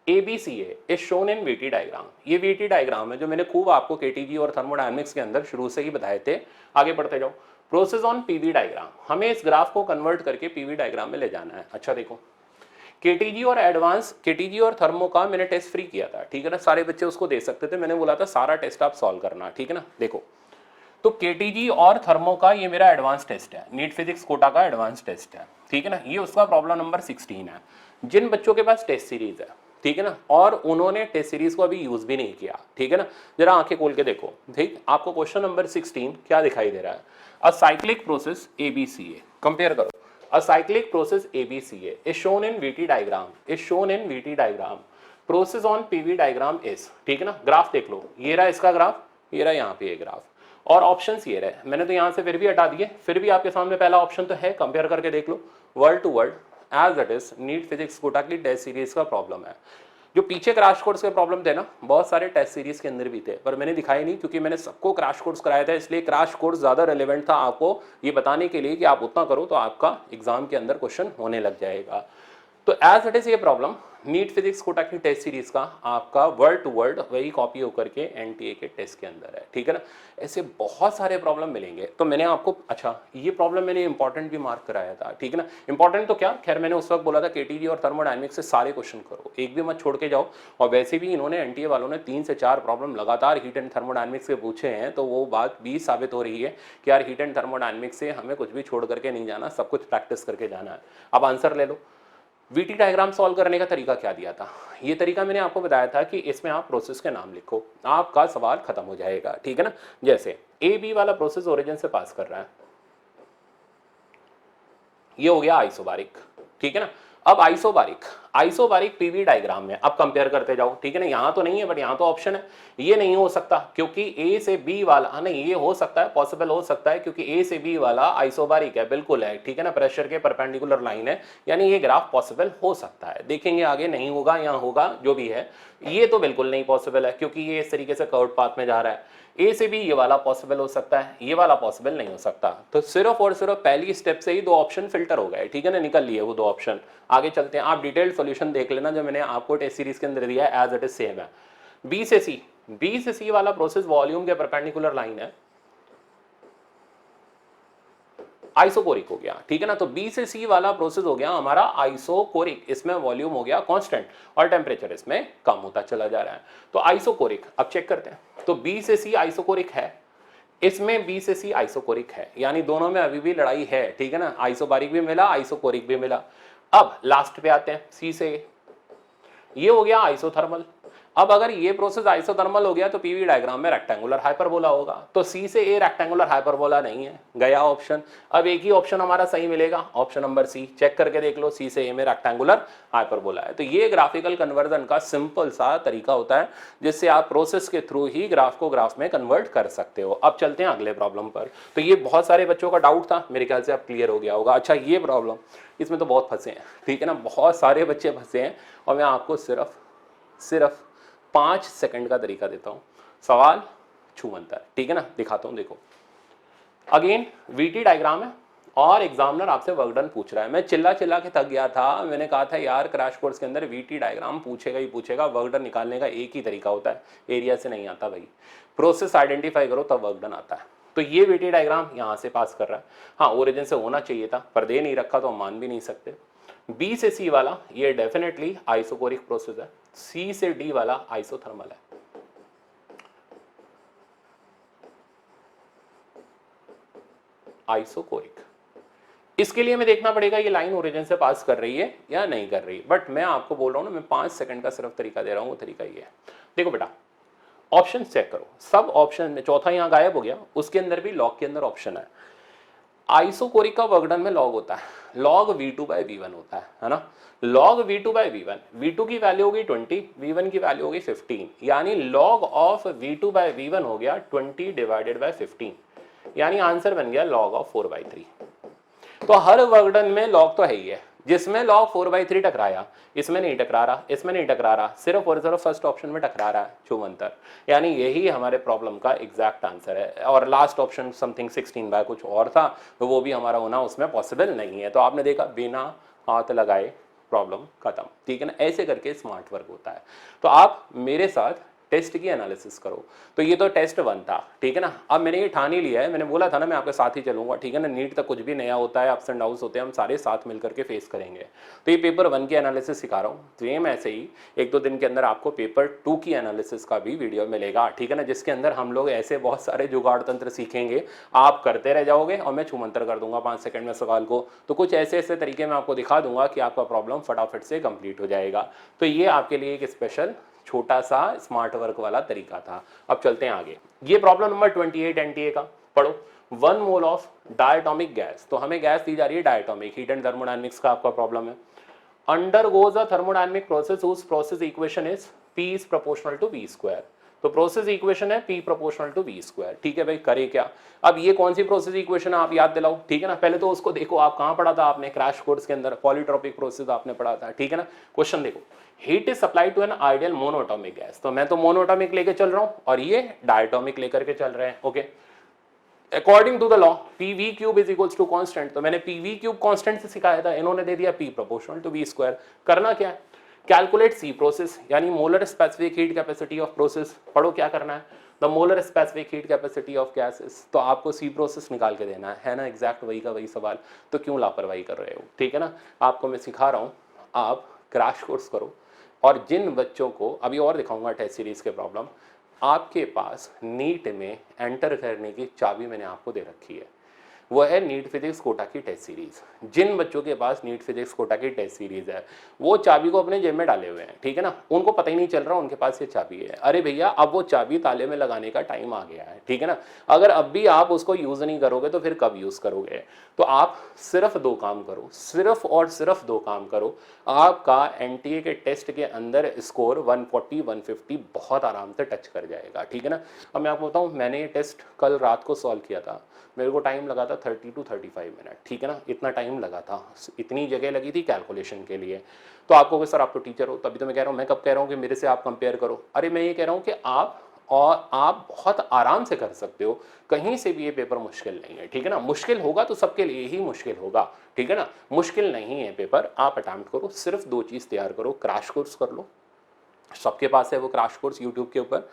ABCA is shown in VT diagram. ये VT डायग्राम है जो मैंने खूब आपको KTG और थर्मोडायनेमिक्स के अंदर शुरू से ही बताए थे। आगे बढ़ते जाओ। प्रोसेस ऑन PV डायग्राम, हमें इस ग्राफ को कन्वर्ट करके PV डायग्राम में ले जाना है। अच्छा देखो, KTG और एडवांस KTG और थर्मो का मैंने टेस्ट फ्री किया था, ठीक है ना। सारे बच्चे उसको दे सकते थे, मैंने बोला था सारा टेस्ट आप सॉल्व करना, ठीक है ना। देखो तो KTG और थर्मो का ये मेरा एडवांस टेस्ट है, नीट फिजिक्स कोटा का एडवांस टेस्ट है, ठीक है ना। ये उसका प्रॉब्लम नंबर 16 है। जिन बच्चों के पास टेस्ट सीरीज है, ठीक है ना, और उन्होंने टेस्ट सीरीज को अभी यूज भी नहीं किया, ठीक है ना, जरा आंखें खोल के देखो। ठीक, आपको क्वेश्चन नंबर 16 क्या दिखाई दे रहा है। A cyclic process ABCA, compare करो। A cyclic process ABCA is shown in VT diagram, is shown in VT diagram. Process on PV diagram is, ठीक है ना। ग्राफ देख लो, ये रहा इसका ग्राफ, ये रहा यहाँ पे ये ग्राफ, और ऑप्शंस ये रहे। मैंने तो यहाँ से फिर भी हटा दिए, फिर भी आपके सामने पहला ऑप्शन तो है, कंपेयर करके देख लो। Word to word as it is NEET physics Kota की टेस्ट सीरीज का प्रॉब्लम है। जो पीछे क्रैश कोर्स के प्रॉब्लम थे ना, बहुत सारे टेस्ट सीरीज के अंदर भी थे, पर मैंने दिखाई नहीं क्योंकि मैंने सबको क्रैश कोर्स कराया था, इसलिए क्रैश कोर्स ज्यादा रेलेवेंट था आपको ये बताने के लिए कि आप उतना करो तो आपका एग्जाम के अंदर क्वेश्चन होने लग जाएगा। तो एज इट इज ये प्रॉब्लम नीट फिजिक्स कोटा की टेस्ट सीरीज का आपका वर्ड टू वर्ड वही कॉपी होकर के एनटीए के टेस्ट के अंदर है, ठीक है ना। ऐसे बहुत सारे प्रॉब्लम मिलेंगे। तो मैंने आपको, अच्छा ये प्रॉब्लम मैंने इंपॉर्टेंट भी मार्क कराया था, ठीक है ना। इंपॉर्टेंट तो क्या, खैर मैंने उस वक्त बोला था केटीजी और थर्मोडायनेमिक्स से सारे क्वेश्चन करो, एक भी मत छोड़ के जाओ। और वैसे भी इन्होंने एनटीए वालों ने 3 से 4 प्रॉब्लम लगातार हीट एंड थर्मोडायनेमिक्स के पूछे हैं, तो वो बात भी साबित हो रही है कि यार हीट एंड थर्मोडायनेमिक्स से हमें कुछ भी छोड़ करके नहीं जाना, सब कुछ प्रैक्टिस करके जाना है। अब आंसर ले लो। VT डायग्राम सॉल्व करने का तरीका क्या दिया था, ये तरीका मैंने आपको बताया था कि इसमें आप प्रोसेस के नाम लिखो, आपका सवाल खत्म हो जाएगा, ठीक है ना। जैसे AB वाला प्रोसेस ओरिजिन से पास कर रहा है, ये हो गया आइसोबारिक, ठीक है ना। अब आइसोबारिक PV डायग्राम में अब कंपेयर करते जाओ, ठीक है ना। यहां तो नहीं है बट यहां तो ऑप्शन है, ये नहीं हो सकता क्योंकि A से B वाला, नहीं ये हो सकता है, पॉसिबल हो सकता है क्योंकि A से B वाला आइसोबारिक है, बिल्कुल है, ठीक है ना, प्रेशर के परपेंडिकुलर लाइन है, यानी ये ग्राफ पॉसिबल हो सकता है। देखेंगे आगे नहीं होगा या होगा, जो भी है ये तो बिल्कुल नहीं पॉसिबल है क्योंकि ये इस तरीके से कर्व पाथ में जा रहा है। ए से भी ये वाला पॉसिबल हो सकता है, ये वाला पॉसिबल नहीं हो सकता। तो सिर्फ और सिर्फ पहली स्टेप से ही 2 ऑप्शन फिल्टर हो गए, ठीक है ना, निकल लिए वो 2 ऑप्शन। आगे चलते हैं, आप डिटेल्ड सॉल्यूशन देख लेना जो मैंने आपको टेस्ट सीरीज के अंदर दिया है, एज इट इज सेम है। बी से सी वाला प्रोसेस वॉल्यूम के परपेंडिकुलर लाइन है, आइसोकोरिक हो गया, ठीक है ना। तो B से C वाला प्रोसेस हो गया हमारा आइसोकोरिक, इसमें वॉल्यूम हो गया कांस्टेंट और टेम्परेचर इसमें कम होता चला जा रहा है, तो आइसोकोरिक। अब चेक करते हैं, तो B से C आइसोकोरिक है, इसमें बी से सी आइसोकोरिक है, यानी दोनों में अभी भी लड़ाई है, ठीक है ना, आइसोबारिक भी मिला, आइसोकोरिक भी मिला। अब लास्ट पे आते हैं, सी से ये हो गया आइसोथर्मल। अब अगर ये प्रोसेस आइसोथर्मल हो गया तो पीवी डायग्राम में रेक्टेंगुलर हाइपरबोला होगा, तो सी से ए रेक्टेंगुलर हाइपरबोला नहीं है, गया ऑप्शन। अब एक ही ऑप्शन हमारा सही मिलेगा, ऑप्शन नंबर सी। चेक करके देख लो, सी से ए में रेक्टेंगुलर हाइपरबोला है। तो ये ग्राफिकल कन्वर्जन का सिंपल सा तरीका होता है जिससे आप प्रोसेस के थ्रू ही ग्राफ को ग्राफ में कन्वर्ट कर सकते हो। अब चलते हैं अगले प्रॉब्लम पर। तो ये बहुत सारे बच्चों का डाउट था, मेरे ख्याल से अब क्लियर हो गया होगा। अच्छा, ये प्रॉब्लम, इसमें तो बहुत फंसे हैं, ठीक है ना, बहुत सारे बच्चे फंसे हैं, और मैं आपको सिर्फ 5 सेकंड का तरीका देता हूं। सवाल छूमंतर, ठीक है ना, दिखाता हूं। देखो अगेन वीटी डायग्राम है और एग्जामिनर आपसे वर्क डन पूछ रहा है। मैं चिल्ला के थक गया था, मैंने कहा था यार क्रैश कोर्स के अंदर वीटी डायग्राम पूछेगा ही पूछेगा, वर्क डन निकालने का एक ही तरीका होता है, एरिया से नहीं आता भाई, प्रोसेस आइडेंटिफाई करो तब वर्क डन आता है। तो ये वीटी डायग्राम यहां से पास कर रहा है, हाँ ओरिजिन से होना चाहिए था, पर दे नहीं रखा तो हम मान भी नहीं सकते। बी से सी वाला ये डेफिनेटली आइसोकोरिक प्रोसेस है, सी से डी वाला आइसोथर्मल है। आइसोकोरिक, इसके लिए मैं देखना पड़ेगा ये लाइन ओरिजिन से पास कर रही है या नहीं कर रही, बट मैं आपको बोल रहा हूं ना, मैं 5 सेकंड का सिर्फ तरीका दे रहा हूं, वो तरीका ये है। देखो बेटा, ऑप्शन चेक करो, सब ऑप्शन में चौथा यहां गायब हो गया, उसके अंदर भी लॉग के अंदर ऑप्शन है। आइसोकोरिक का वर्क डन में लॉग होता है, लॉग v2/v1 होता है ना, लॉग v2/v1, v2 की वैल्यू होगी 20, v1 की वैल्यू होगी 15, यानी लॉग ऑफ v2/v1 हो गया 20 डिवाइडेड बाय 15, यानी आंसर बन गया लॉग ऑफ 4/3। तो हर वर्क डन में लॉग तो है ही है, जिसमें लॉग 4/3 टकराया, इसमें नहीं टकरा रहा, इसमें नहीं टकरा रहा, सिर्फ और सिर्फ फर्स्ट ऑप्शन में टकरा रहा है, छूमंतर, यानी यही हमारे प्रॉब्लम का एग्जैक्ट आंसर है। और लास्ट ऑप्शन समथिंग 16 बाय कुछ और था, तो वो भी हमारा होना उसमें पॉसिबल नहीं है। तो आपने देखा बिना हाथ लगाए प्रॉब्लम खत्म, ठीक है ना, ऐसे करके स्मार्ट वर्क होता है। तो आप मेरे साथ टेस्ट की एनालिसिस करो। तो ये तो टेस्ट 1 था, ठीक है ना। अब मैंने ये ठान ही लिया है, मैंने बोला था ना मैं आपके साथ ही चलूंगा, ठीक है ना, नीट तक कुछ भी नया होता है, अप्स एंड डाउन्स होते हैं, हम सारे साथ मिलकर के फेस करेंगे। तो ये पेपर 1 की एनालिसिस सिखा रहा हूँ, सेम ऐसे ही 1-2 दिन के अंदर आपको पेपर 2 की एनालिसिस का भी वीडियो मिलेगा, ठीक है ना, जिसके अंदर हम लोग ऐसे बहुत सारे जुगाड़ तंत्र सीखेंगे, आप करते रह जाओगे और मैं छूमंतर कर दूंगा 5 सेकंड में सवाल को। तो कुछ ऐसे ऐसे तरीके मैं आपको दिखा दूंगा कि आपका प्रॉब्लम फटाफट से कंप्लीट हो जाएगा। तो ये आपके लिए एक स्पेशल छोटा सा स्मार्ट वर्क वाला तरीका था। अब चलते हैं आगे, ये प्रॉब्लम नंबर 28 एनटीए का पढ़ो। 1 मोल ऑफ डायटोमिक गैस, तो हमें गैस दी जा रही है डायटोमिक, हीट एंड थर्मोडायनेमिक्स का आपका प्रॉब्लम है। Undergoes a thermodynamic process whose process equation is P is proportional to V square. तो प्रोसेस इक्वेशन है P proportional to V square, ठीक है भाई, करे क्या। अब ये कौन सी प्रोसेस इक्वेशन है आप याद दिलाओ, ठीक है ना, पहले तो उसको देखो, आप कहां पढ़ा था आपने, क्रैश कोर्स के अंदर पॉलीट्रॉपिक प्रोसेस आपने पढ़ा था, ठीक है ना। क्वेश्चन देखो, heat is supplied to an ideal monoatomic gas, तो मैं तो मोनोएटॉमिक लेके चल रहा हूं और ये डायटोमिक लेकर के चल रहे हैं, okay. According to the law PV cube is equals to constant, तो मैंने PV क्यूब कांस्टेंट से सिखाया था, इन्होंने दे दिया P proportional to V square. करना क्या है, कैलकुलेट C प्रोसेस, यानी molar specific heat capacity of process, पढ़ो क्या करना है, the molar specific heat capacity of gases, तो आपको C प्रोसेस निकाल के देना है ना, एग्जैक्ट वही का वही सवाल, तो क्यों लापरवाही कर रहे हो, ठीक है ना। आपको मैं सिखा रहा हूं, आप क्रैश कोर्स करो। और जिन बच्चों को अभी और दिखाऊंगा टेस्ट सीरीज के प्रॉब्लम, आपके पास नीट में एंटर करने की चाबी मैंने आपको दे रखी है, वो है नीट फिजिक्स कोटा की टेस्ट सीरीज। जिन बच्चों के पास नीट फिजिक्स कोटा की टेस्ट सीरीज है वो चाबी को अपने जेब में डाले हुए हैं, ठीक है ना, उनको पता ही नहीं चल रहा उनके पास ये चाबी है। अरे भैया, अब वो चाबी ताले में लगाने का टाइम आ गया है, ठीक है ना। अगर अब भी आप उसको यूज नहीं करोगे तो फिर कब यूज करोगे। तो आप सिर्फ 2 काम करो, सिर्फ और सिर्फ 2 काम करो, आपका एनटीए के टेस्ट के अंदर स्कोर 140-150 बहुत आराम से टच कर जाएगा, ठीक है ना। अब मैं आपको बताऊं, मैंने ये टेस्ट कल रात को सॉल्व किया था, मेरे को टाइम लगा था 30 to 35 मिनट, ठीक है ना, इतना टाइम लगा था, इतनी जगह लगी थी कैलकुलेशन के लिए। तो आपको कि सर आप तो टीचर हो, तभी तो मैं कह रहा हूँ, मैं कब कह रहा हूँ कि मेरे से आप कंपेयर करो, अरे मैं ये कह रहा हूँ कि आप बहुत आराम से कर सकते हो, कहीं से भी ये पेपर मुश्किल नहीं है, ठीक है ना। मुश्किल होगा तो सबके लिए ही मुश्किल होगा, ठीक है ना, मुश्किल नहीं है पेपर, आप अटेम्प्ट करो, सिर्फ 2 चीज़ तैयार करो, क्रैश कोर्स कर लो, सबके पास है वो क्रैश कोर्स यूट्यूब के ऊपर।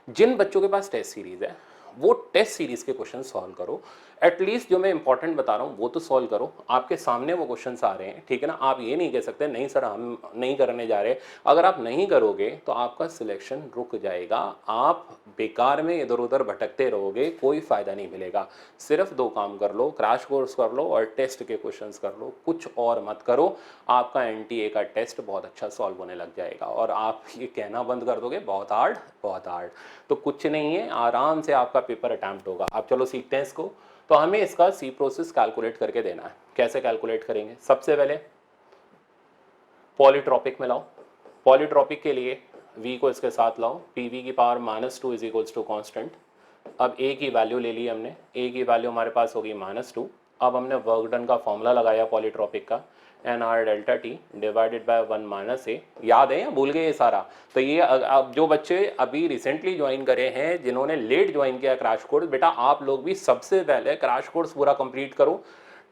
जिन बच्चों के पास टेस्ट सीरीज है वो टेस्ट सीरीज के क्वेश्चन सॉल्व करो, एटलीस्ट जो मैं इंपॉर्टेंट बता रहा हूँ वो तो सॉल्व करो, आपके सामने वो क्वेश्चंस आ रहे हैं, ठीक है ना। आप ये नहीं कह सकते नहीं सर हम नहीं करने जा रहे। अगर आप नहीं करोगे तो आपका सिलेक्शन रुक जाएगा, आप बेकार में इधर उधर भटकते रहोगे, कोई फायदा नहीं मिलेगा। सिर्फ दो काम कर लो, क्रैश कोर्स कर लो और टेस्ट के क्वेश्चंस कर लो, कुछ और मत करो। आपका एनटीए का टेस्ट बहुत अच्छा सॉल्व होने लग जाएगा और आप ये कहना बंद कर दोगे बहुत हार्ड बहुत हार्ड। तो कुछ नहीं है, आराम से आपका पेपर अटैम्प्ट होगा। अब चलो सीखते हैं इसको। तो हमें इसका सी प्रोसेस कैलकुलेट करके देना है। कैसे कैलकुलेट करेंगे? सबसे पहले पॉलीट्रॉपिक में लाओ। पॉलीट्रॉपिक के लिए v को इसके साथ लाओ, pv की power -2 is equals to constant. अब a की वैल्यू ले ली हमने, a की वैल्यू हमारे पास होगी -2। अब हमने वर्क डन का फॉर्मूला लगाया पॉलीट्रॉपिक का, NR delta T divided by 1 - a। याद है या भूल गए ये सारा? तो ये अब जो बच्चे अभी रिसेंटली ज्वाइन करे हैं, जिन्होंने लेट ज्वाइन किया क्रैश कोर्स, बेटा आप लोग भी सबसे पहले क्रैश कोर्स पूरा कंप्लीट करो,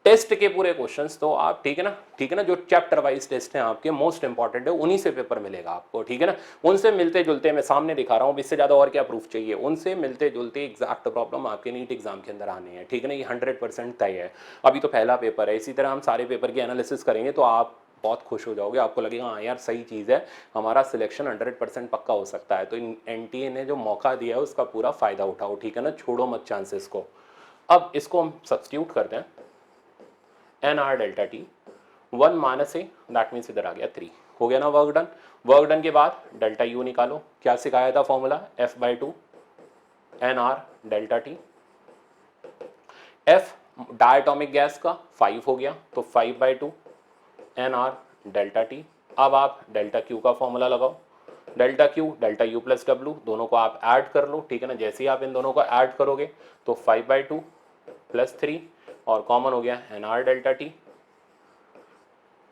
टेस्ट के पूरे क्वेश्चंस तो आप, ठीक है ना, ठीक है ना, जो चैप्टर वाइज टेस्ट हैं आपके मोस्ट इंपॉर्टेंट है, उन्हीं से पेपर मिलेगा आपको, ठीक है ना। उनसे मिलते जुलते मैं सामने दिखा रहा हूँ, इससे ज़्यादा और क्या प्रूफ चाहिए? उनसे मिलते जुलते एग्जैक्ट प्रॉब्लम आपके नीट एग्जाम के अंदर आने हैं, ठीक है ना। ये 100% तय है। अभी तो पहला पेपर है, इसी तरह हम सारे पेपर की एनालिसिस करेंगे तो आप बहुत खुश हो जाओगे, आपको लगेगा हाँ यार सही चीज़ है, हमारा सिलेक्शन 100% पक्का हो सकता है। तो एनटीए ने जो मौका दिया है उसका पूरा फायदा उठाओ, ठीक है ना, छोड़ो मत चांसेस को। अब इसको हम सब्स्टिट्यूट करते हैं, NR delta T 1 - a, that means इधर आ गया 3, हो गया ना वर्क डन। वर्क डन के बाद डेल्टा यू निकालो, क्या सिखाया था formula? F/2 NR delta T. F diatomic gas का 5 हो गया तो 5/2 NR डेल्टा टी। अब आप डेल्टा क्यू का फॉर्मूला लगाओ, delta Q delta U plus W, दोनों को आप ऐड कर लो, ठीक है ना। जैसे ही आप इन दोनों को ऐड करोगे तो 5/2 + 3 और कॉमन हो गया NR डेल्टा टी।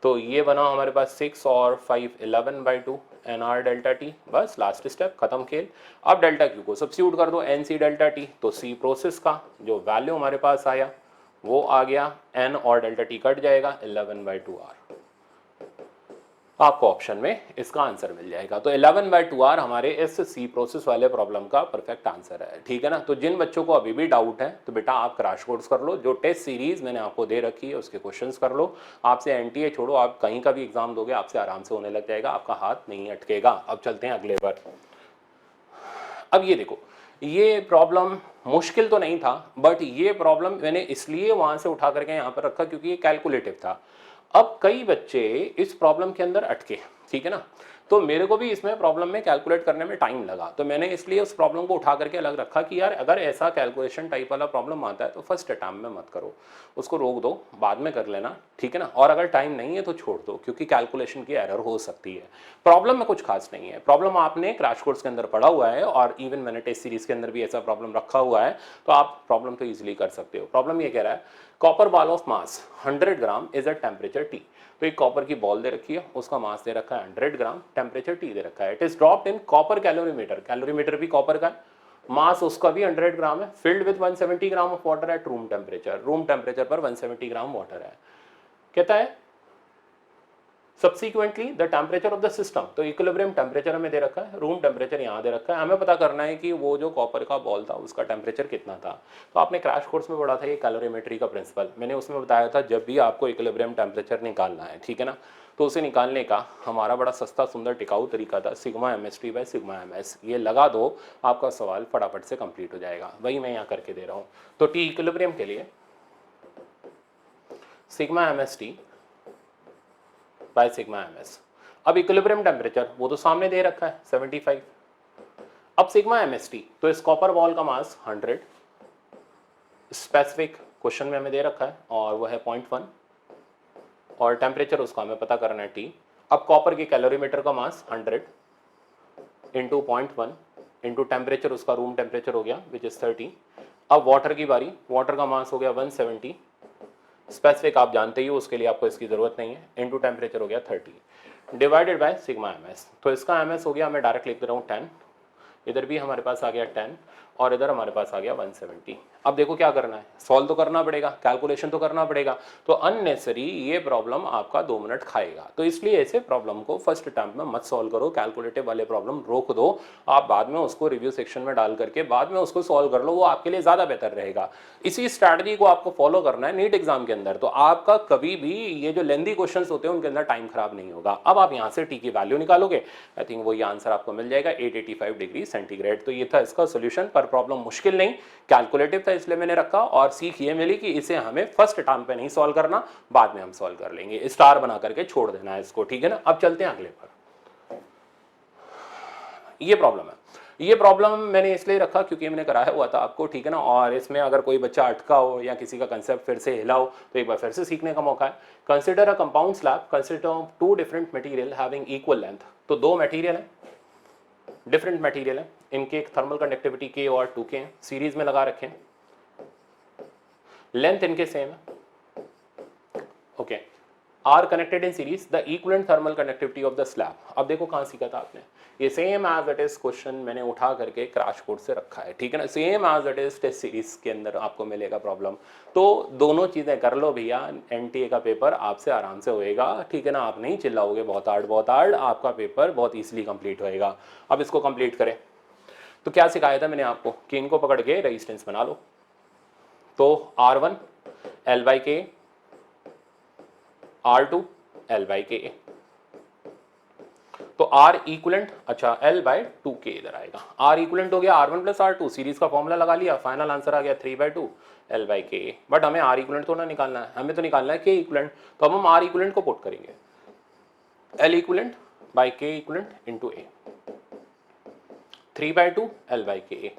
तो ये बना हमारे पास 6 और 5 11/2 NR डेल्टा टी। बस लास्ट स्टेप खत्म खेल। अब डेल्टा क्यू को सब्स्टिट्यूट कर दो NC डेल्टा टी, तो सी प्रोसेस का जो वैल्यू हमारे पास आया वो आ गया, N और डेल्टा टी कट जाएगा 11/2R। आपको ऑप्शन में इसका आंसर मिल जाएगा। तो 11/2R हमारे इस सी प्रोसेस वाले प्रॉब्लम का परफेक्ट आंसर है, ठीक है ना। तो जिन बच्चों को अभी भी डाउट है तो बेटा आप क्रैश कोर्स कर लो, जो टेस्ट सीरीज मैंने आपको दे रखी है उसके क्वेश्चंस कर लो। आपसे एनटीए छोड़ो, आप कहीं का भी एग्जाम दोगे आपसे आराम से होने लग जाएगा, आपका हाथ नहीं अटकेगा। अब चलते हैं अगले पर। अब ये देखो, ये प्रॉब्लम मुश्किल तो नहीं था, बट ये प्रॉब्लम मैंने इसलिए वहां से उठा करके यहाँ पर रखा क्योंकि ये कैलकुलेटिव था। अब कई बच्चे इस प्रॉब्लम के अंदर अटके, ठीक है ना। तो मेरे को भी इसमें प्रॉब्लम में कैलकुलेट करने में टाइम लगा, तो मैंने इसलिए उस प्रॉब्लम को उठा करके अलग रखा कि यार अगर ऐसा कैलकुलेशन टाइप वाला प्रॉब्लम आता है तो फर्स्ट अटैम्प्ट में मत करो, उसको रोक दो, बाद में कर लेना, ठीक है ना। और अगर टाइम नहीं है तो छोड़ दो, क्योंकि कैलकुलेशन की एरर हो सकती है। प्रॉब्लम में कुछ खास नहीं है, प्रॉब्लम आपने क्रैश कोर्स के अंदर पढ़ा हुआ है और इवन मैंने टेस्ट सीरीज के अंदर भी ऐसा प्रॉब्लम रखा हुआ है, तो आप प्रॉब्लम तो ईजिली कर सकते हो। प्रॉब्लम ये कह रहा है copper ball of mass 100 gram is a temperature T। तो एक कॉपर की बॉल दे रखी है, उसका मास दे रखा है 100 ग्राम, टेम्परेचर T दे रखा है। It is dropped in copper calorimeter, calorimeter भी कॉपर का है, मास उसका भी 100 ग्राम है, filled with 170 gram of water at room temperature, room temperature पर 170 ग्राम वाटर है। कहता है subsequently the temperature of the system, तो इक्विलिब्रियम टेम्परेचर हमें दे रखा है, रूम टेम्परेचर यहाँ दे रखा है, हमें पता करना है कि वो जो कॉपर का बॉल था उसका टेम्परेचर कितना था। तो आपने क्रैश कोर्स में पढ़ा था ये कैलोरीमेट्री का प्रिंसिपल, मैंने उसमें बताया था जब भी आपको इक्विलिब्रियम टेम्परेचर निकालना है, ठीक है ना, तो उसे निकालने का हमारा बड़ा सस्ता सुंदर टिकाऊ तरीका था sigma MST by sigma MS। ये लगा दो, आपका सवाल फटाफट से कंप्लीट हो जाएगा, वही मैं यहाँ करके दे रहा हूँ। तो टी इक्विलिब्रियम के लिए sigma MST by sigma MS। अब इक्विलिब्रियम टेम्परेचर वो तो सामने दे रखा है 75। अब सिग्मा MST, तो इस कॉपर बॉल का मास 100, स्पेसिफिक क्वेश्चन में हमें दे रखा है और वो है 0.1, और टेम्परेचर उसका हमें पता करना है T। अब कॉपर की कैलोरीमीटर का मास 100 इंटू 0.1 इंटू टेम्परेचर उसका रूम टेम्परेचर हो गया विच इज 30। अब वाटर की बारी, वाटर का मास हो गया 170, स्पेसिफिक आप जानते ही हो, उसके लिए आपको इसकी जरूरत नहीं है, इंटू टेम्परेचर हो गया 30 डिवाइडेड बाय सिग्मा MS। तो इसका MS हो गया, मैं डायरेक्ट लिख दे रहा हूँ 10, इधर भी हमारे पास आ गया 10, और इधर हमारे पास आ गया 170। अब देखो क्या करना है, सॉल्व तो करना पड़ेगा, कैलकुलेशन तो करना पड़ेगा। तो अननेसेसरी ये प्रॉब्लम आपका 2 मिनट खाएगा, तो इसलिए ऐसे प्रॉब्लम को फर्स्ट अटेम्प्ट में मत सॉल्व करो, कैलकुलेटिव वाले प्रॉब्लम रोक दो, आप बाद में उसको रिव्यू सेक्शन में डाल करके बाद में उसको सॉल्व कर लो, वो आपके लिए ज़्यादा बेहतर रहेगा। इसी स्ट्रैटेजी को आपको फॉलो करना है नीट एग्जाम के अंदर, तो आपका कभी भी ये जो लेंदी क्वेश्चन होते हैं उनके अंदर टाइम खराब नहीं होगा। अब आप यहाँ से टी की वैल्यू निकालोगे, आई थिंक वही आंसर आपको मिल जाएगा 885 डिग्री सेंटीग्रेड। तो ये था इसका सोल्यूशन, पर प्रॉब्लम मुश्किल नहीं, कैलकुलेटिव था इसलिए मैंने रखा, और सीख ये मिली कि इसे हमें फर्स्ट टाइम पे नहीं सॉल्व करना, बाद में हम सॉल्व कर लेंगे, स्टार बना करके छोड़ देना है इसको, ठीक है ना। अब चलते हैं अगले पर। ये प्रॉब्लम है, ये प्रॉब्लम मैंने इसलिए रखा क्योंकि मैंने कराया हुआ था आपको, ठीक है ना, और इसमें अगर कोई बच्चा अटका हो या किसी का कंसेप्ट फिर से हिला हो तो एक बार फिर से सीखने का मौका है। Consider a compound slab consist of 2 different material having equal length. तो 2 मटेरियल है, डिफरेंट मटेरियल है, इनके एक थर्मल कंडक्टिविटी के और 2 के हैं, सीरीज में लगा रखे हैं, लेंथ इनके सेम है, okay, are connected in series, the equivalent thermal conductivity of the slab. अब देखो कहां सीखा था आपने, ये same as it is question मैंने उठा करके क्रैश कोर्स से रखा है, ठीक है ना, same as it is test series के अंदर आपको मिलेगा प्रॉब्लम। तो दोनों चीजें कर लो भैया, एनटीए का पेपर आपसे आराम से होएगा, ठीक है ना, आप नहीं चिल्लाओगे बहुत हार्ड, आपका पेपर बहुत ईजिली कंप्लीट होएगा। अब इसको कंप्लीट करें, तो क्या सिखाया था मैंने आपको कि इनको पकड़ के रेजिस्टेंस बना लो। तो R1 L बाई के, R2 L बाई के, तो R इक्वलेंट, अच्छा L बाई 2K इधर आएगा, R इक्वलेंट हो गया R1 प्लस R2, सीरीज का फॉर्मूला लगा लिया, फाइनल आंसर आ गया 3/2 L बाई के। बट हमें R इक्वलेंट तो ना निकालना है, हमें तो निकालना है K इक्वलेंट, तो अब हम R इक्वलेंट को पुट करेंगे, L equivalent by K equivalent into A, 3/2 L by के।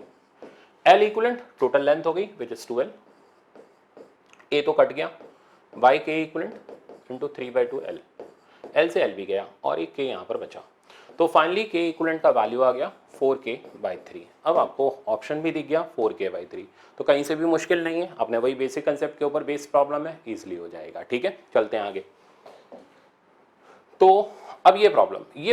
L इक्वलेंट टोटल लेंथ हो गई विच इज 2L, A तो कट गया, by K equivalent into 3/2 L, L से L भी गया और एक K यहाँ पर बचा, तो फाइनली K इक्वलेंट का वैल्यू आ गया 4K/3। अब आपको ऑप्शन भी दिख गया 4K/3, तो कहीं से भी मुश्किल नहीं है, अपने वही बेसिक कंसेप्ट के ऊपर बेस्ड प्रॉब्लम है, इजीली हो जाएगा, ठीक है। चलते हैं आगे। तो अब ये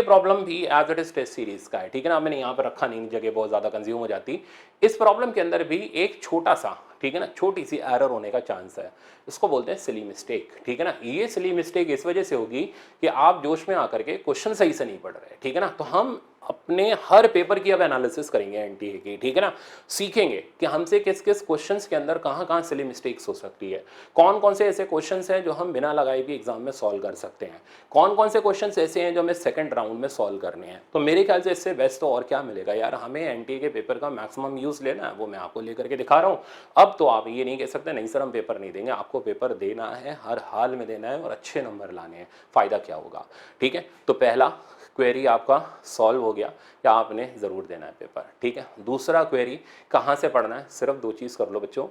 प्रॉब्लम भी as it is test series का है, ठीक है ना, मैंने यहाँ पर रखा नहीं, जगह बहुत ज़्यादा कंज्यूम हो जाती। इस प्रॉब्लम के अंदर भी एक छोटा सा, ठीक है ना, छोटी सी एरर होने का चांस है, इसको बोलते हैं सिली मिस्टेक, ठीक है ना। ये सिली मिस्टेक इस वजह से होगी कि आप जोश में आकर के क्वेश्चन सही से नहीं पढ़ रहे, ठीक है ना। तो हम अपने हर पेपर की अब एनालिसिस करेंगे एनटीए की, ठीक है ना, सीखेंगे कि हमसे किस किस क्वेश्चंस के अंदर कहाँ कहाँ सिली मिस्टेक्स हो सकती है, कौन कौन से ऐसे क्वेश्चंस हैं जो हम बिना लगाए भी एग्जाम में सॉल्व कर सकते हैं, कौन कौन से क्वेश्चंस ऐसे हैं जो हमें सेकंड राउंड में सॉल्व करने हैं। तो मेरे ख्याल से इससे बेस्ट तो और क्या मिलेगा यार, हमें एनटीए के पेपर का मैक्सिमम यूज लेना है, वो मैं आपको लेकर के दिखा रहा हूँ। अब तो आप ये नहीं कह सकते नहीं सर हम पेपर नहीं देंगे, आपको पेपर देना है, हर हाल में देना है और अच्छे नंबर लाने हैं, फायदा क्या होगा, ठीक है। तो पहला क्वेरी आपका सॉल्व हो गया या आपने ज़रूर देना है पेपर, ठीक है। दूसरा क्वेरी कहाँ से पढ़ना है, सिर्फ 2 चीज़ कर लो बच्चों,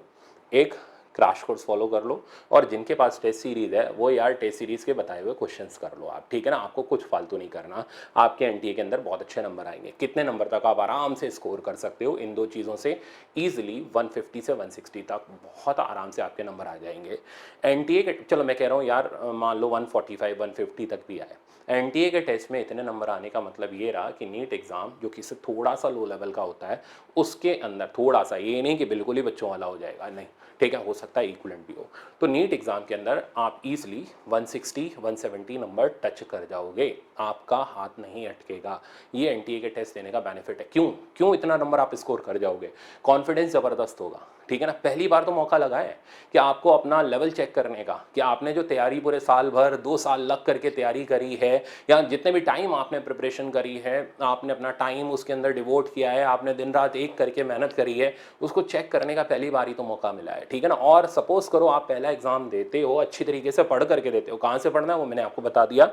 एक क्रैश कोर्स फॉलो कर लो, और जिनके पास टेस्ट सीरीज है वो यार टेस्ट सीरीज के बताए हुए क्वेश्चंस कर लो आप, ठीक है ना। आपको कुछ फालतू नहीं करना, आपके एनटीए के अंदर बहुत अच्छे नंबर आएंगे। कितने नंबर तक आप आराम से स्कोर कर सकते हो इन 2 चीज़ों से, ईजिली 150 से 160 तक बहुत आराम से आपके नंबर आ जाएंगे। एनटीए के, चलो मैं कह रहा हूँ यार मान लो 145 150 तक भी आए, एनटीए के टेस्ट में इतने नंबर आने का मतलब ये रहा कि नीट एग्जाम जो कि थोड़ा सा लो लेवल का होता है उसके अंदर थोड़ा सा, ये नहीं कि बिल्कुल ही बच्चों वाला हो जाएगा, नहीं, ठीक है, हो सकता है इक्विवेलेंट भी हो। तो नीट एग्जाम के अंदर आप इजीली 160 170 नंबर टच कर जाओगे, आपका हाथ नहीं अटकेगा। ये एनटीए के टेस्ट देने का बेनिफिट है। क्यों इतना नंबर आप स्कोर कर जाओगे, कॉन्फिडेंस ज़बरदस्त होगा, ठीक है ना। पहली बार तो मौका लगा है कि आपको अपना लेवल चेक करने का, कि आपने जो तैयारी पूरे साल भर 2 साल लग करके तैयारी करी है, या जितने भी टाइम आपने प्रिपरेशन करी है, आपने अपना टाइम उसके अंदर डिवोट किया है, आपने दिन रात एक करके मेहनत करी है, उसको चेक करने का पहली बार ही तो मौका मिला है, ठीक है ना। और सपोज करो आप पहला एग्जाम देते हो, अच्छी तरीके से पढ़ करके देते हो, कहाँ से पढ़ना है वो मैंने आपको बता दिया,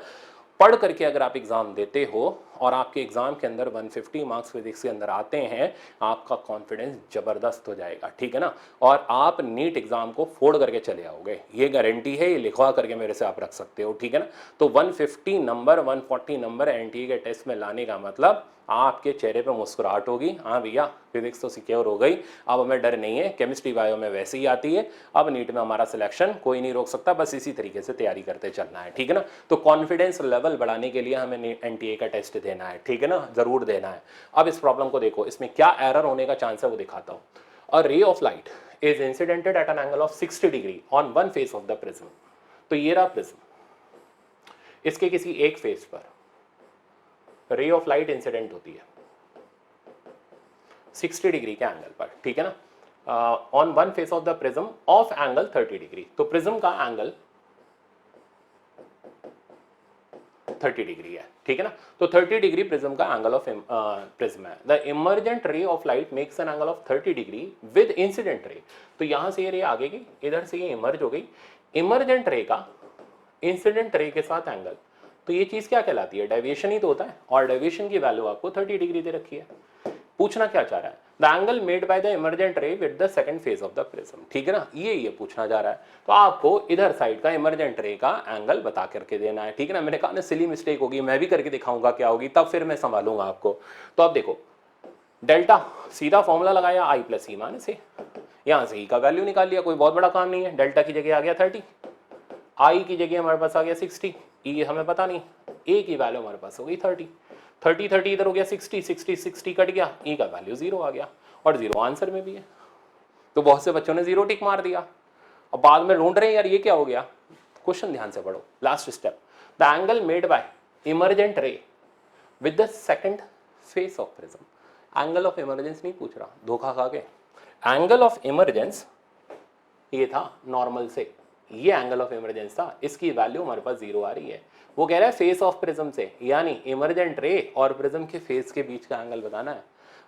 पढ़ करके अगर आप एग्जाम देते हो और आपके एग्जाम के अंदर 150 मार्क्स फिजिक्स के अंदर आते हैं, आपका कॉन्फिडेंस जबरदस्त हो जाएगा, ठीक है ना। और आप नीट एग्जाम को फोड़ करके चले आओगे, ये गारंटी है, ये लिखवा करके मेरे से आप रख सकते हो, ठीक है ना। तो 150 नंबर 140 नंबर एनटीए के टेस्ट में लाने का मतलब आपके चेहरे पे मुस्कुराहट होगी, हाँ भैया फिजिक्स तो सिक्योर हो गई, अब हमें डर नहीं है, केमिस्ट्री बायो में वैसे ही आती है, अब नीट में हमारा सिलेक्शन कोई नहीं रोक सकता, बस इसी तरीके से तैयारी करते चलना है, ठीक है ना। तो कॉन्फिडेंस लेवल बढ़ाने के लिए हमें एनटीए का टेस्ट देना है, ठीक है ना, जरूर देना है। अब इस प्रॉब्लम को देखो, इसमें क्या एरर होने का चांस है वो दिखाता हूं। A ray of light is incidented at an angle of 60 degree on one face of the prism. तो ये रहा प्रिज्म, इसके किसी एक फेस पर रे ऑफ लाइट इंसिडेंट होती है 60 डिग्री के एंगल पर, ठीक है ना, on one face of the prism of angle 30 degree. तो प्रिज्म का एंगल 30 डिग्री है, ठीक है ना। तो 30 डिग्री प्रिज्म का एंगल ऑफ प्रिज्म है। द इमर्जेंट रे of light makes an angle of 30 degree with incident ray. तो यहां से ये रे आगे की, इधर से ये इमर्ज हो गई, इमर्जेंट रे का इंसिडेंट रे के साथ एंगल। तो ये चीज क्या कहलाती है, डेविएशन ही तो होता है, और डेविएशन की वैल्यू आपको 30 डिग्री दे रखी है। पूछना क्या चाह रहा है, the angle made by the emergent रे with the second phase of the prism, ठीक है ना, ये पूछना जा रहा है। तो आपको इधर साइड का इमर्जेंट रे का एंगल बता करके देना है, ठीक है ना। मैंने कहा ना सिली मिस्टेक होगी, मैं भी करके दिखाऊंगा क्या होगी, तब फिर मैं संभालूंगा आपको। तो अब देखो, डेल्टा सीधा फॉर्मूला लगाया आई प्लस ई माइनस ए, यहां से ई का वैल्यू निकाल लिया, कोई बहुत बड़ा काम नहीं है। डेल्टा की जगह आ गया 30, आई की जगह हमारे पास आ गया 60, ई हमें पता नहीं, ए की वैल्यू हमारे पास हो गई 30, 30 इधर हो गया 60, 60 कट गया, ई का वैल्यू 0 आ गया, और 0 आंसर में भी है। तो बहुत से बच्चों ने 0 टिक मार दिया। अब बाद में ढूंढ रहे हैं यार ये क्या हो गया। क्वेश्चन ध्यान से पढ़ो, last step, the angle made by emergent रे with the second face of prism. Angle of emergence नहीं पूछ रहा, धोखा खा के। एंगल ऑफ इमरजेंस ये था नॉर्मल से, ये एंगल ऑफ इमरजेंस था, इसकी वैल्यू हमारे पास 0 आ रही है। वो कह रहा है फेस ऑफ प्रिज्म से, यानी इमरजेंट रे और प्रिज्म के फेस के बीच का एंगल बताना है।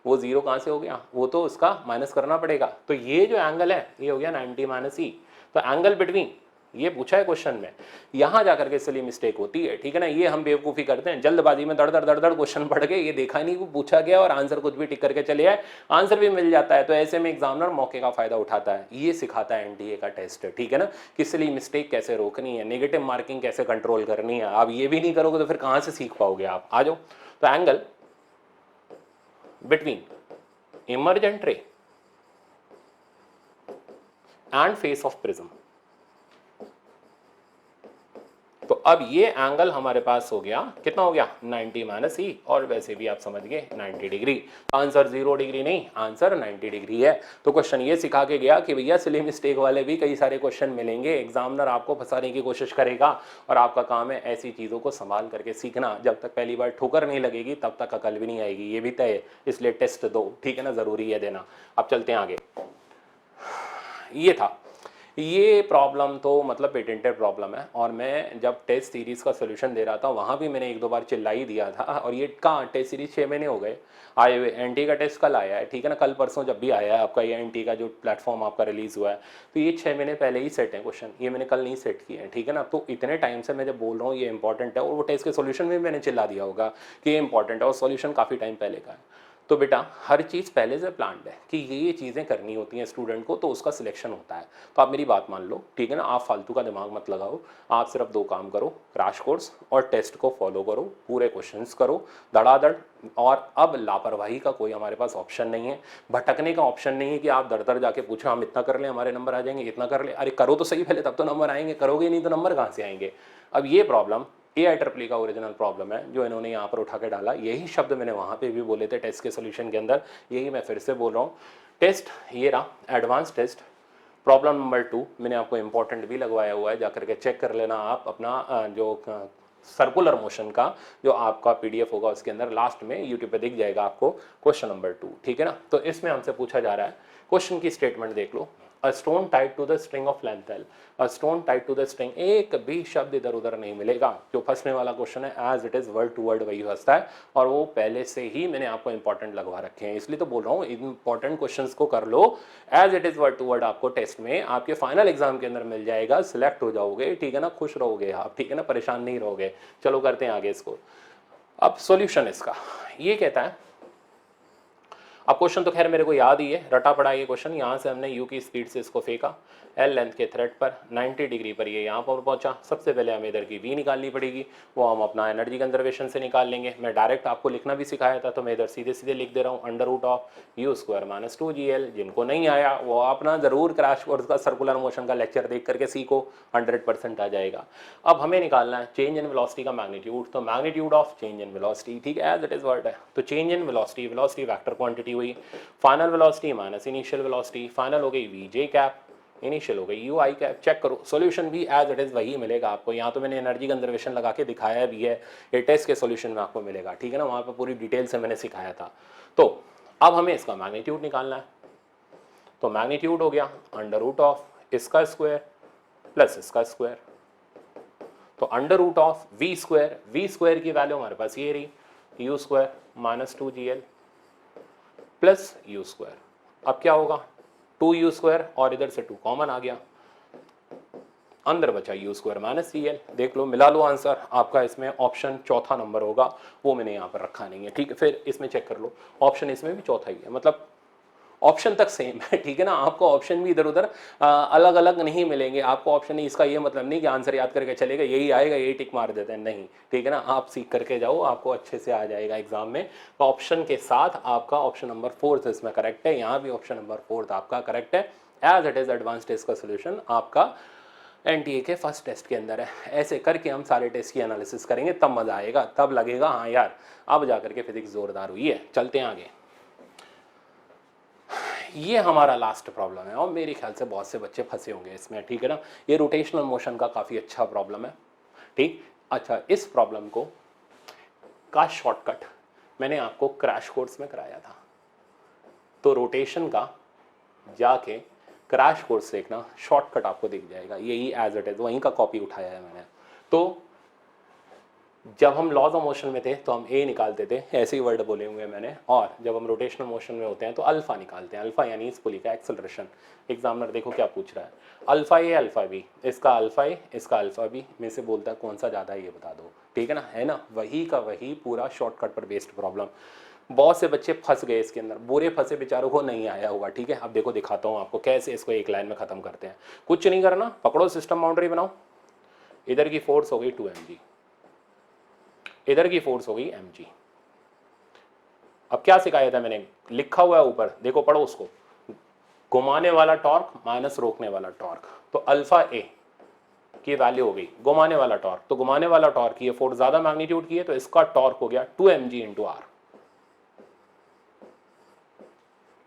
वो 0 कहां से हो गया, वो तो उसका माइनस करना पड़ेगा। तो ये जो एंगल है ये हो गया 90 माइनस ई। तो एंगल बिटवीन, ये पूछा है क्वेश्चन में, यहां जाकर के इसलिए मिस्टेक होती है, ठीक है ना। ये हम बेवकूफी करते हैं जल्दबाजी में, दड़ दड़ क्वेश्चन पढ़ के, ये देखा नहीं वो पूछा गया और आंसर कुछ भी टिक करके चले आए, आंसर भी मिल जाता है। तो ऐसे में एग्जामिनर मौके का फायदा उठाता है। ये सिखाता है एनटीए का टेस्ट, ठीक है ना, कि इसलिए मिस्टेक कैसे रोकनी है, नेगेटिव मार्किंग कैसे कंट्रोल करनी है। आप ये भी नहीं करोगे तो फिर कहां से सीख पाओगे आप। आ जाओ, तो एंगल बिटवीन इमर्जेंट रे एंड फेस ऑफ प्रिज्म। तो अब ये एंगल हमारे पास हो गया, कितना हो गया 90 माइनस ई, और वैसे भी आप समझ गए 90 डिग्री। आंसर 0 डिग्री नहीं, आंसर 90 डिग्री है। तो क्वेश्चन ये सिखा के गया कि भैया सिली मिस्टेक वाले भी कई सारे क्वेश्चन मिलेंगे, एग्जामिनर आपको फंसाने की कोशिश करेगा, और आपका काम है ऐसी चीज़ों को संभाल करके सीखना। जब तक पहली बार ठोकर नहीं लगेगी तब तक अकल भी नहीं आएगी, ये भी तय है। इसलिए टेस्ट दो, ठीक है ना, ज़रूरी है देना। अब चलते हैं आगे। ये था, ये प्रॉब्लम तो मतलब पेटेंटेड प्रॉब्लम है, और मैं जब टेस्ट सीरीज़ का सोल्यूशन दे रहा था वहाँ भी मैंने 1-2 बार चिल्ला ही दिया था। और ये कहाँ, टेस्ट सीरीज 6 महीने हो गए आए हुए, एनटी का टेस्ट कल आया है, ठीक है ना, कल परसों जब भी आया है आपका ये एनटी का जो प्लेटफॉर्म आपका रिलीज़ हुआ है, तो ये 6 महीने पहले ही सेट है क्वेश्चन, ये मैंने कल नहीं सेट किए हैं, ठीक है ना। तो इतने टाइम से मैं जब बोल रहा हूँ ये इंपॉर्टेंट है, और वो टेस्ट के सोल्यूशन में मैंने चिल्ला दिया होगा कि ये इंपॉर्टेंट है, और सोल्यूशन काफ़ी टाइम पहले का है। तो बेटा हर चीज़ पहले से प्लान्ड है कि ये चीज़ें करनी होती हैं स्टूडेंट को, तो उसका सिलेक्शन होता है। तो आप मेरी बात मान लो, ठीक है ना, आप फालतू का दिमाग मत लगाओ, आप सिर्फ 2 काम करो, क्रैश कोर्स और टेस्ट को फॉलो करो, पूरे क्वेश्चंस करो धड़ाधड़। और अब लापरवाही का कोई हमारे पास ऑप्शन नहीं है, भटकने का ऑप्शन नहीं है कि आप दर दर जाके पूछो हम इतना कर लें हमारे नंबर आ जाएंगे, इतना कर ले, अरे करो तो सही पहले, तब तो नंबर आएंगे, करोगे नहीं तो नंबर कहाँ से आएंगे। अब ये प्रॉब्लम AIEEE का ओरिजिनल प्रॉब्लम है जो इन्होंने यहाँ पर उठा के डाला। यही शब्द मैंने वहाँ पे भी बोले थे टेस्ट के सोल्यूशन के अंदर, यही मैं फिर से बोल रहा हूँ। टेस्ट ये रहा एडवांस टेस्ट, प्रॉब्लम नंबर 2 मैंने आपको इंपॉर्टेंट भी लगवाया हुआ है, जाकर के चेक कर लेना आप अपना जो सर्कुलर मोशन का जो आपका PDF होगा उसके अंदर लास्ट में यूट्यूब पे दिख जाएगा आपको क्वेश्चन नंबर 2, ठीक है ना। तो इसमें हमसे पूछा जा रहा है, क्वेश्चन की स्टेटमेंट देख लो, a stone tied to the string of length L, a stone tied to the string, एक भी शब्द इधर उधर नहीं मिलेगा। जो फंसने वाला क्वेश्चन है as it is word to word वही फंसता है, और वो पहले से ही मैंने आपको इंपॉर्टेंट लगवा रखे हैं, इसलिए तो बोल रहा हूँ इंपॉर्टेंट क्वेश्चंस को कर लो, as it is word to word आपको टेस्ट में आपके फाइनल एग्जाम के अंदर मिल जाएगा, सिलेक्ट हो जाओगे, ठीक है ना, खुश रहोगे आप, ठीक है ना, परेशान नहीं रहोगे। चलो करते हैं आगे इसको। अब सॉल्यूशन इसका ये कहता है, अब क्वेश्चन तो खैर मेरे को याद ही है, रटा पड़ा ये क्वेश्चन। यहाँ से हमने यू की स्पीड से इसको फेंका, एल लेंथ के थ्रेड पर 90 डिग्री पर ये यहाँ पर पहुंचा। सबसे पहले हमें इधर की वी निकालनी पड़ेगी, वो हम अपना एनर्जी कंजर्वेशन से निकाल लेंगे। मैं डायरेक्ट आपको लिखना भी सिखाया था, तो मैं इधर सीधे सीधे लिख दे रहा हूँ, under root of U square minus 2gl। जिनको नहीं आया वो अपना ज़रूर क्रैश कोर्स का सर्कुलर मोशन का लेक्चर देख करके सीखो, 100% आ जाएगा। अब हमें निकालना है चेंज इन वेलोसिटी का मैग्नीट्यूड, तो magnitude of change in velocity, ठीक है, एज इट इज वर्ड है। तो change in velocity, velocity vector quantity हुई, final velocity minus initial velocity, final हो गई वी जे कैप, इनिशियल हो गई यू आई कैप। चेक करो सॉल्यूशन भी एज इट इज वही मिलेगा आपको। यहाँ तो मैंने एनर्जी कंजर्वेशन लगा के दिखाया भी है, ये टेस्ट के सॉल्यूशन में आपको मिलेगा, ठीक है ना, वहाँ पर पूरी डिटेल से मैंने सिखाया था। तो अब हमें इसका मैग्नीट्यूड निकालना है, तो मैग्नीट्यूड हो गया अंडर रूट ऑफ इसका स्क्वायर प्लस इसका स्क्वायर, तो under root of V square की वैल्यू हमारे पास ये रही, U square minus 2gl plus U square. अब क्या होगा, 2u स्क्वायर और इधर से 2 कॉमन आ गया, अंदर बचा यू स्क्वायर माइनस cl। देख लो, मिला लो आंसर आपका। इसमें ऑप्शन चौथा नंबर होगा, वो मैंने यहाँ पर रखा नहीं है, ठीक है। फिर इसमें चेक कर लो, ऑप्शन इसमें भी चौथा ही है, मतलब ऑप्शन तक सेम है, ठीक है ना। आपको ऑप्शन भी इधर उधर अलग अलग नहीं मिलेंगे। आपको ऑप्शन नहीं, इसका ये मतलब नहीं कि आंसर याद करके चलेगा, यही आएगा यही टिक मार देते हैं, नहीं, ठीक है ना। आप सीख करके जाओ, आपको अच्छे से आ जाएगा एग्जाम में। तो ऑप्शन के साथ आपका ऑप्शन नंबर 4 इसमें करेक्ट है, यहाँ भी ऑप्शन नंबर 4 आपका करेक्ट है, as it is advance test का सोल्यूशन आपका एनटीए के फर्स्ट टेस्ट के अंदर है। ऐसे करके हम सारे टेस्ट की एनालिसिस करेंगे, तब मजा आएगा, तब लगेगा हाँ यार अब जा करके फिजिक्स जोरदार हुई है। चलते हैं आगे, ये हमारा लास्ट प्रॉब्लम है और मेरे ख्याल से बहुत से बच्चे फंसे होंगे इसमें, ठीक है ना। ये रोटेशनल मोशन का काफ़ी अच्छा प्रॉब्लम है, ठीक। अच्छा, इस प्रॉब्लम को का शॉर्टकट मैंने आपको क्रैश कोर्स में कराया था, तो रोटेशन का जाके क्रैश कोर्स देखना, शॉर्टकट आपको दिख जाएगा, यही एज इट इज वहीं का कॉपी उठाया है मैंने। तो जब हम लॉज ऑफ मोशन में थे तो हम ए निकालते थे, ऐसे ही वर्ड बोले हुए मैंने, और जब हम रोटेशनल मोशन में होते हैं तो अल्फा निकालते हैं। अल्फा यानी इस पुली का एक्सेलरेशन। एग्जामिनर देखो क्या पूछ रहा है, अल्फा ए अल्फा बी, इसका अल्फा ए इसका अल्फा बी में से बोलता है कौन सा ज़्यादा है ये बता दो, ठीक है ना, है ना। वही का वही पूरा शॉर्टकट पर बेस्ड प्रॉब्लम। बहुत से बच्चे फंस गए इसके अंदर, बुरे फंसे बेचारों को नहीं आया होगा, ठीक है। अब देखो दिखाता हूँ आपको कैसे इसको एक लाइन में ख़त्म करते हैं। कुछ नहीं करना, पकड़ो सिस्टम बाउंड्री बनाओ, इधर की फोर्स हो गई 2mg, इधर की फोर्स हो गई mg। अब क्या सिखाया था मैंने, लिखा हुआ है ऊपर, देखो पढ़ो उसको, घुमाने वाला टॉर्क माइनस रोकने वाला टॉर्क, तो अल्फा ए की वैल्यू हो गई घुमाने वाला टॉर्क, तो घुमाने वाला टॉर्क ये फोर्स ज्यादा मैग्नीट्यूड की है, तो इसका टॉर्क हो गया 2mg इंटू आर,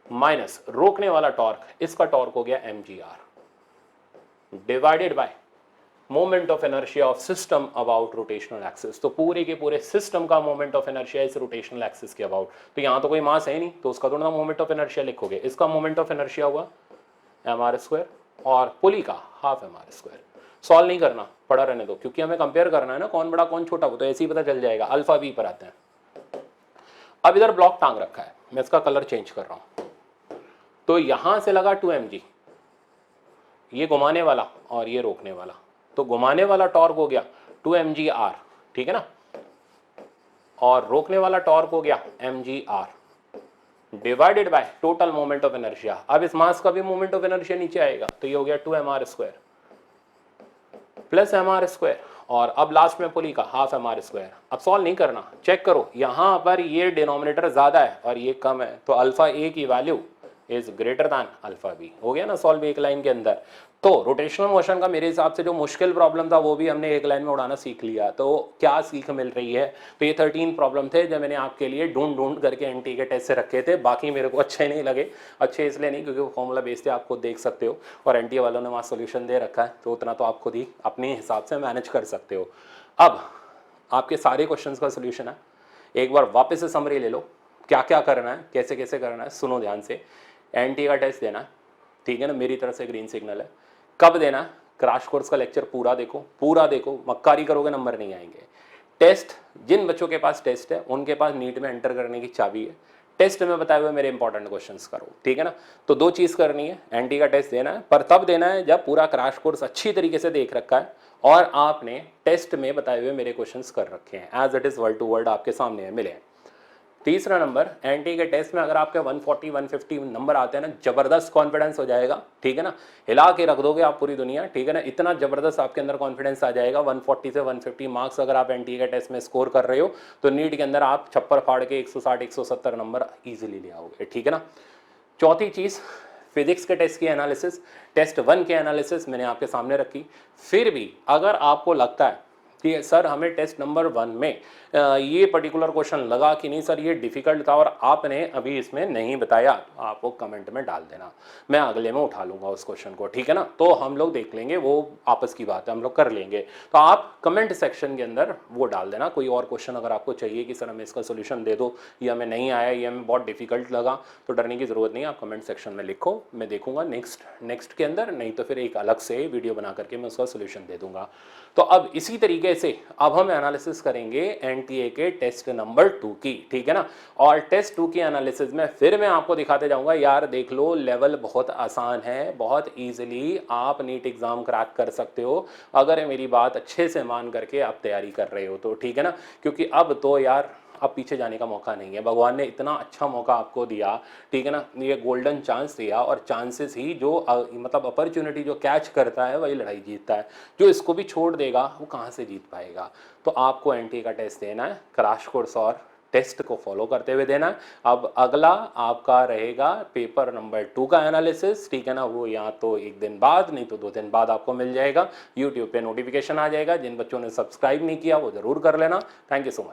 माइनस रोकने वाला टॉर्क, इसका टॉर्क हो गया mgr, divided by moment of inertia of system about rotational axis. तो पूरे के पूरे सिस्टम का मोमेंट ऑफ इनर्शिया इस रोटेशनल एक्सिस के अबाउट। तो यहाँ तो कोई मास है नहीं, तो उसका थोड़ा मोमेंट ऑफ इनर्शिया लिखोगे। इसका मोमेंट ऑफ इनर्शिया हुआ mr² और पुली का हाफ mr²। सॉल्व नहीं करना, पढ़ा रहने दो, क्योंकि हमें कंपेयर करना है ना कौन बड़ा कौन छोटा, वो तो ऐसे ही पता चल जाएगा। अल्फा बी पर आते हैं। अब इधर ब्लॉक टांग रखा है, मैं इसका कलर चेंज कर रहा हूँ। तो यहां से लगा 2mg, ये घुमाने वाला और ये रोकने वाला, तो घुमाने वाला टॉर्क हो गया 2mgr, ठीक है ना, और रोकने वाला टॉर्क हो गया mgr, divided by total moment of inertia. अब इस मास का भी मोमेंट ऑफ इनर्शिया नीचे आएगा, तो ये हो गया 2mr² प्लस mr², और अब लास्ट में पुली का हाफ mr²। अब सॉल्व नहीं करना, चेक करो, यहां पर ये डिनोमिनेटर ज्यादा है और ये कम है, तो अल्फा ए की वैल्यू is greater than alpha B. हो गया ना सॉल्व एक लाइन के अंदर। तो रोटेशनल मोशन का मेरे हिसाब से जो मुश्किल प्रॉब्लम था वो भी हमने एक लाइन में उड़ाना सीख लिया। तो क्या सीख मिल रही है, तो ये 13 प्रॉब्लम थे जो मैंने आपके लिए ढूंढ करके एनटी के टेस्ट से रखे थे। बाकी मेरे को अच्छे नहीं लगे, अच्छे इसलिए नहीं क्योंकि वो फॉर्मूला बेस्ड थे, आप खुद देख सकते हो, और एनटी वालों ने वहाँ सोल्यूशन दे रखा है, तो उतना तो आप खुद ही अपने हिसाब से मैनेज कर सकते हो। अब आपके सारे क्वेश्चन का सोल्यूशन है, एक बार वापस से समरी ले लो, क्या क्या करना है, कैसे कैसे करना है, सुनो ध्यान से। एनटी का टेस्ट देना है, ठीक है ना, मेरी तरफ से ग्रीन सिग्नल है। कब देना है, क्रैश कोर्स का लेक्चर पूरा देखो, मक्कारी करोगे नंबर नहीं आएंगे। टेस्ट, जिन बच्चों के पास टेस्ट है उनके पास नीट में एंटर करने की चाबी है। टेस्ट में बताए हुए मेरे इंपॉर्टेंट क्वेश्चंस करो, ठीक है ना। तो दो चीज़ करनी है, एनटी का टेस्ट देना है, पर तब देना है जब पूरा क्रैश कोर्स अच्छी तरीके से देख रखा है और आपने टेस्ट में बताए हुए मेरे क्वेश्चंस कर रखे हैं, as it is word to word आपके सामने है, मिले हैं। तीसरा नंबर, एनटी के टेस्ट में अगर आपके 140 150 नंबर आते हैं ना, जबरदस्त कॉन्फिडेंस हो जाएगा, ठीक है ना, हिला के रख दोगे आप पूरी दुनिया, ठीक है ना, इतना जबरदस्त आपके अंदर कॉन्फिडेंस आ जाएगा। 140 से 150 मार्क्स अगर आप एनटी के टेस्ट में स्कोर कर रहे हो तो नीट के अंदर आप छप्पर फाड़ के 160 170 नंबर ईजिली ले आओगे, ठीक है ना। चौथी चीज़, फिजिक्स के टेस्ट की एनालिसिस, टेस्ट 1 के एनालिसिस मैंने आपके सामने रखी। फिर भी अगर आपको लगता है कि सर हमें टेस्ट नंबर 1 में ये पर्टिकुलर क्वेश्चन लगा कि नहीं सर ये डिफिकल्ट था और आपने अभी इसमें नहीं बताया, तो आप वो कमेंट में डाल देना, मैं अगले में उठा लूंगा उस क्वेश्चन को, ठीक है ना। तो हम लोग देख लेंगे, वो आपस की बात है, हम लोग कर लेंगे। तो आप कमेंट सेक्शन के अंदर वो डाल देना, कोई और क्वेश्चन अगर आपको चाहिए कि सर हमें इसका सोल्यूशन दे दो, या हमें नहीं आया, या हमें बहुत डिफिकल्ट लगा, तो डरने की ज़रूरत नहीं है, आप कमेंट सेक्शन में लिखो, मैं देखूंगा नेक्स्ट के अंदर, नहीं तो फिर एक अलग से वीडियो बना करके मैं उसका सोल्यूशन दे दूंगा। तो अब इसी तरीके से अब हम एनालिसिस करेंगे एनटीए के टेस्ट नंबर 2 की, ठीक है ना। और टेस्ट 2 की एनालिसिस में फिर मैं आपको दिखाते जाऊंगा, यार देख लो लेवल बहुत आसान है, बहुत इजीली आप नीट एग्जाम क्रैक कर सकते हो अगर मेरी बात अच्छे से मान करके आप तैयारी कर रहे हो तो, ठीक है ना। क्योंकि अब तो यार अब पीछे जाने का मौका नहीं है, भगवान ने इतना अच्छा मौका आपको दिया, ठीक है ना, ये गोल्डन चांस दिया, और चांसेस ही जो मतलब अपॉर्चुनिटी जो कैच करता है वही लड़ाई जीतता है, जो इसको भी छोड़ देगा वो कहाँ से जीत पाएगा। तो आपको एनटी का टेस्ट देना है, क्रैश कोर्स और टेस्ट को फॉलो करते हुए देना है। अब अगला आपका रहेगा पेपर नंबर 2 का एनालिसिस, ठीक है ना, वो या तो एक दिन बाद नहीं तो 2 दिन बाद आपको मिल जाएगा, यूट्यूब पे नोटिफिकेशन आ जाएगा। जिन बच्चों ने सब्सक्राइब नहीं किया वो जरूर कर लेना। Thank you so much.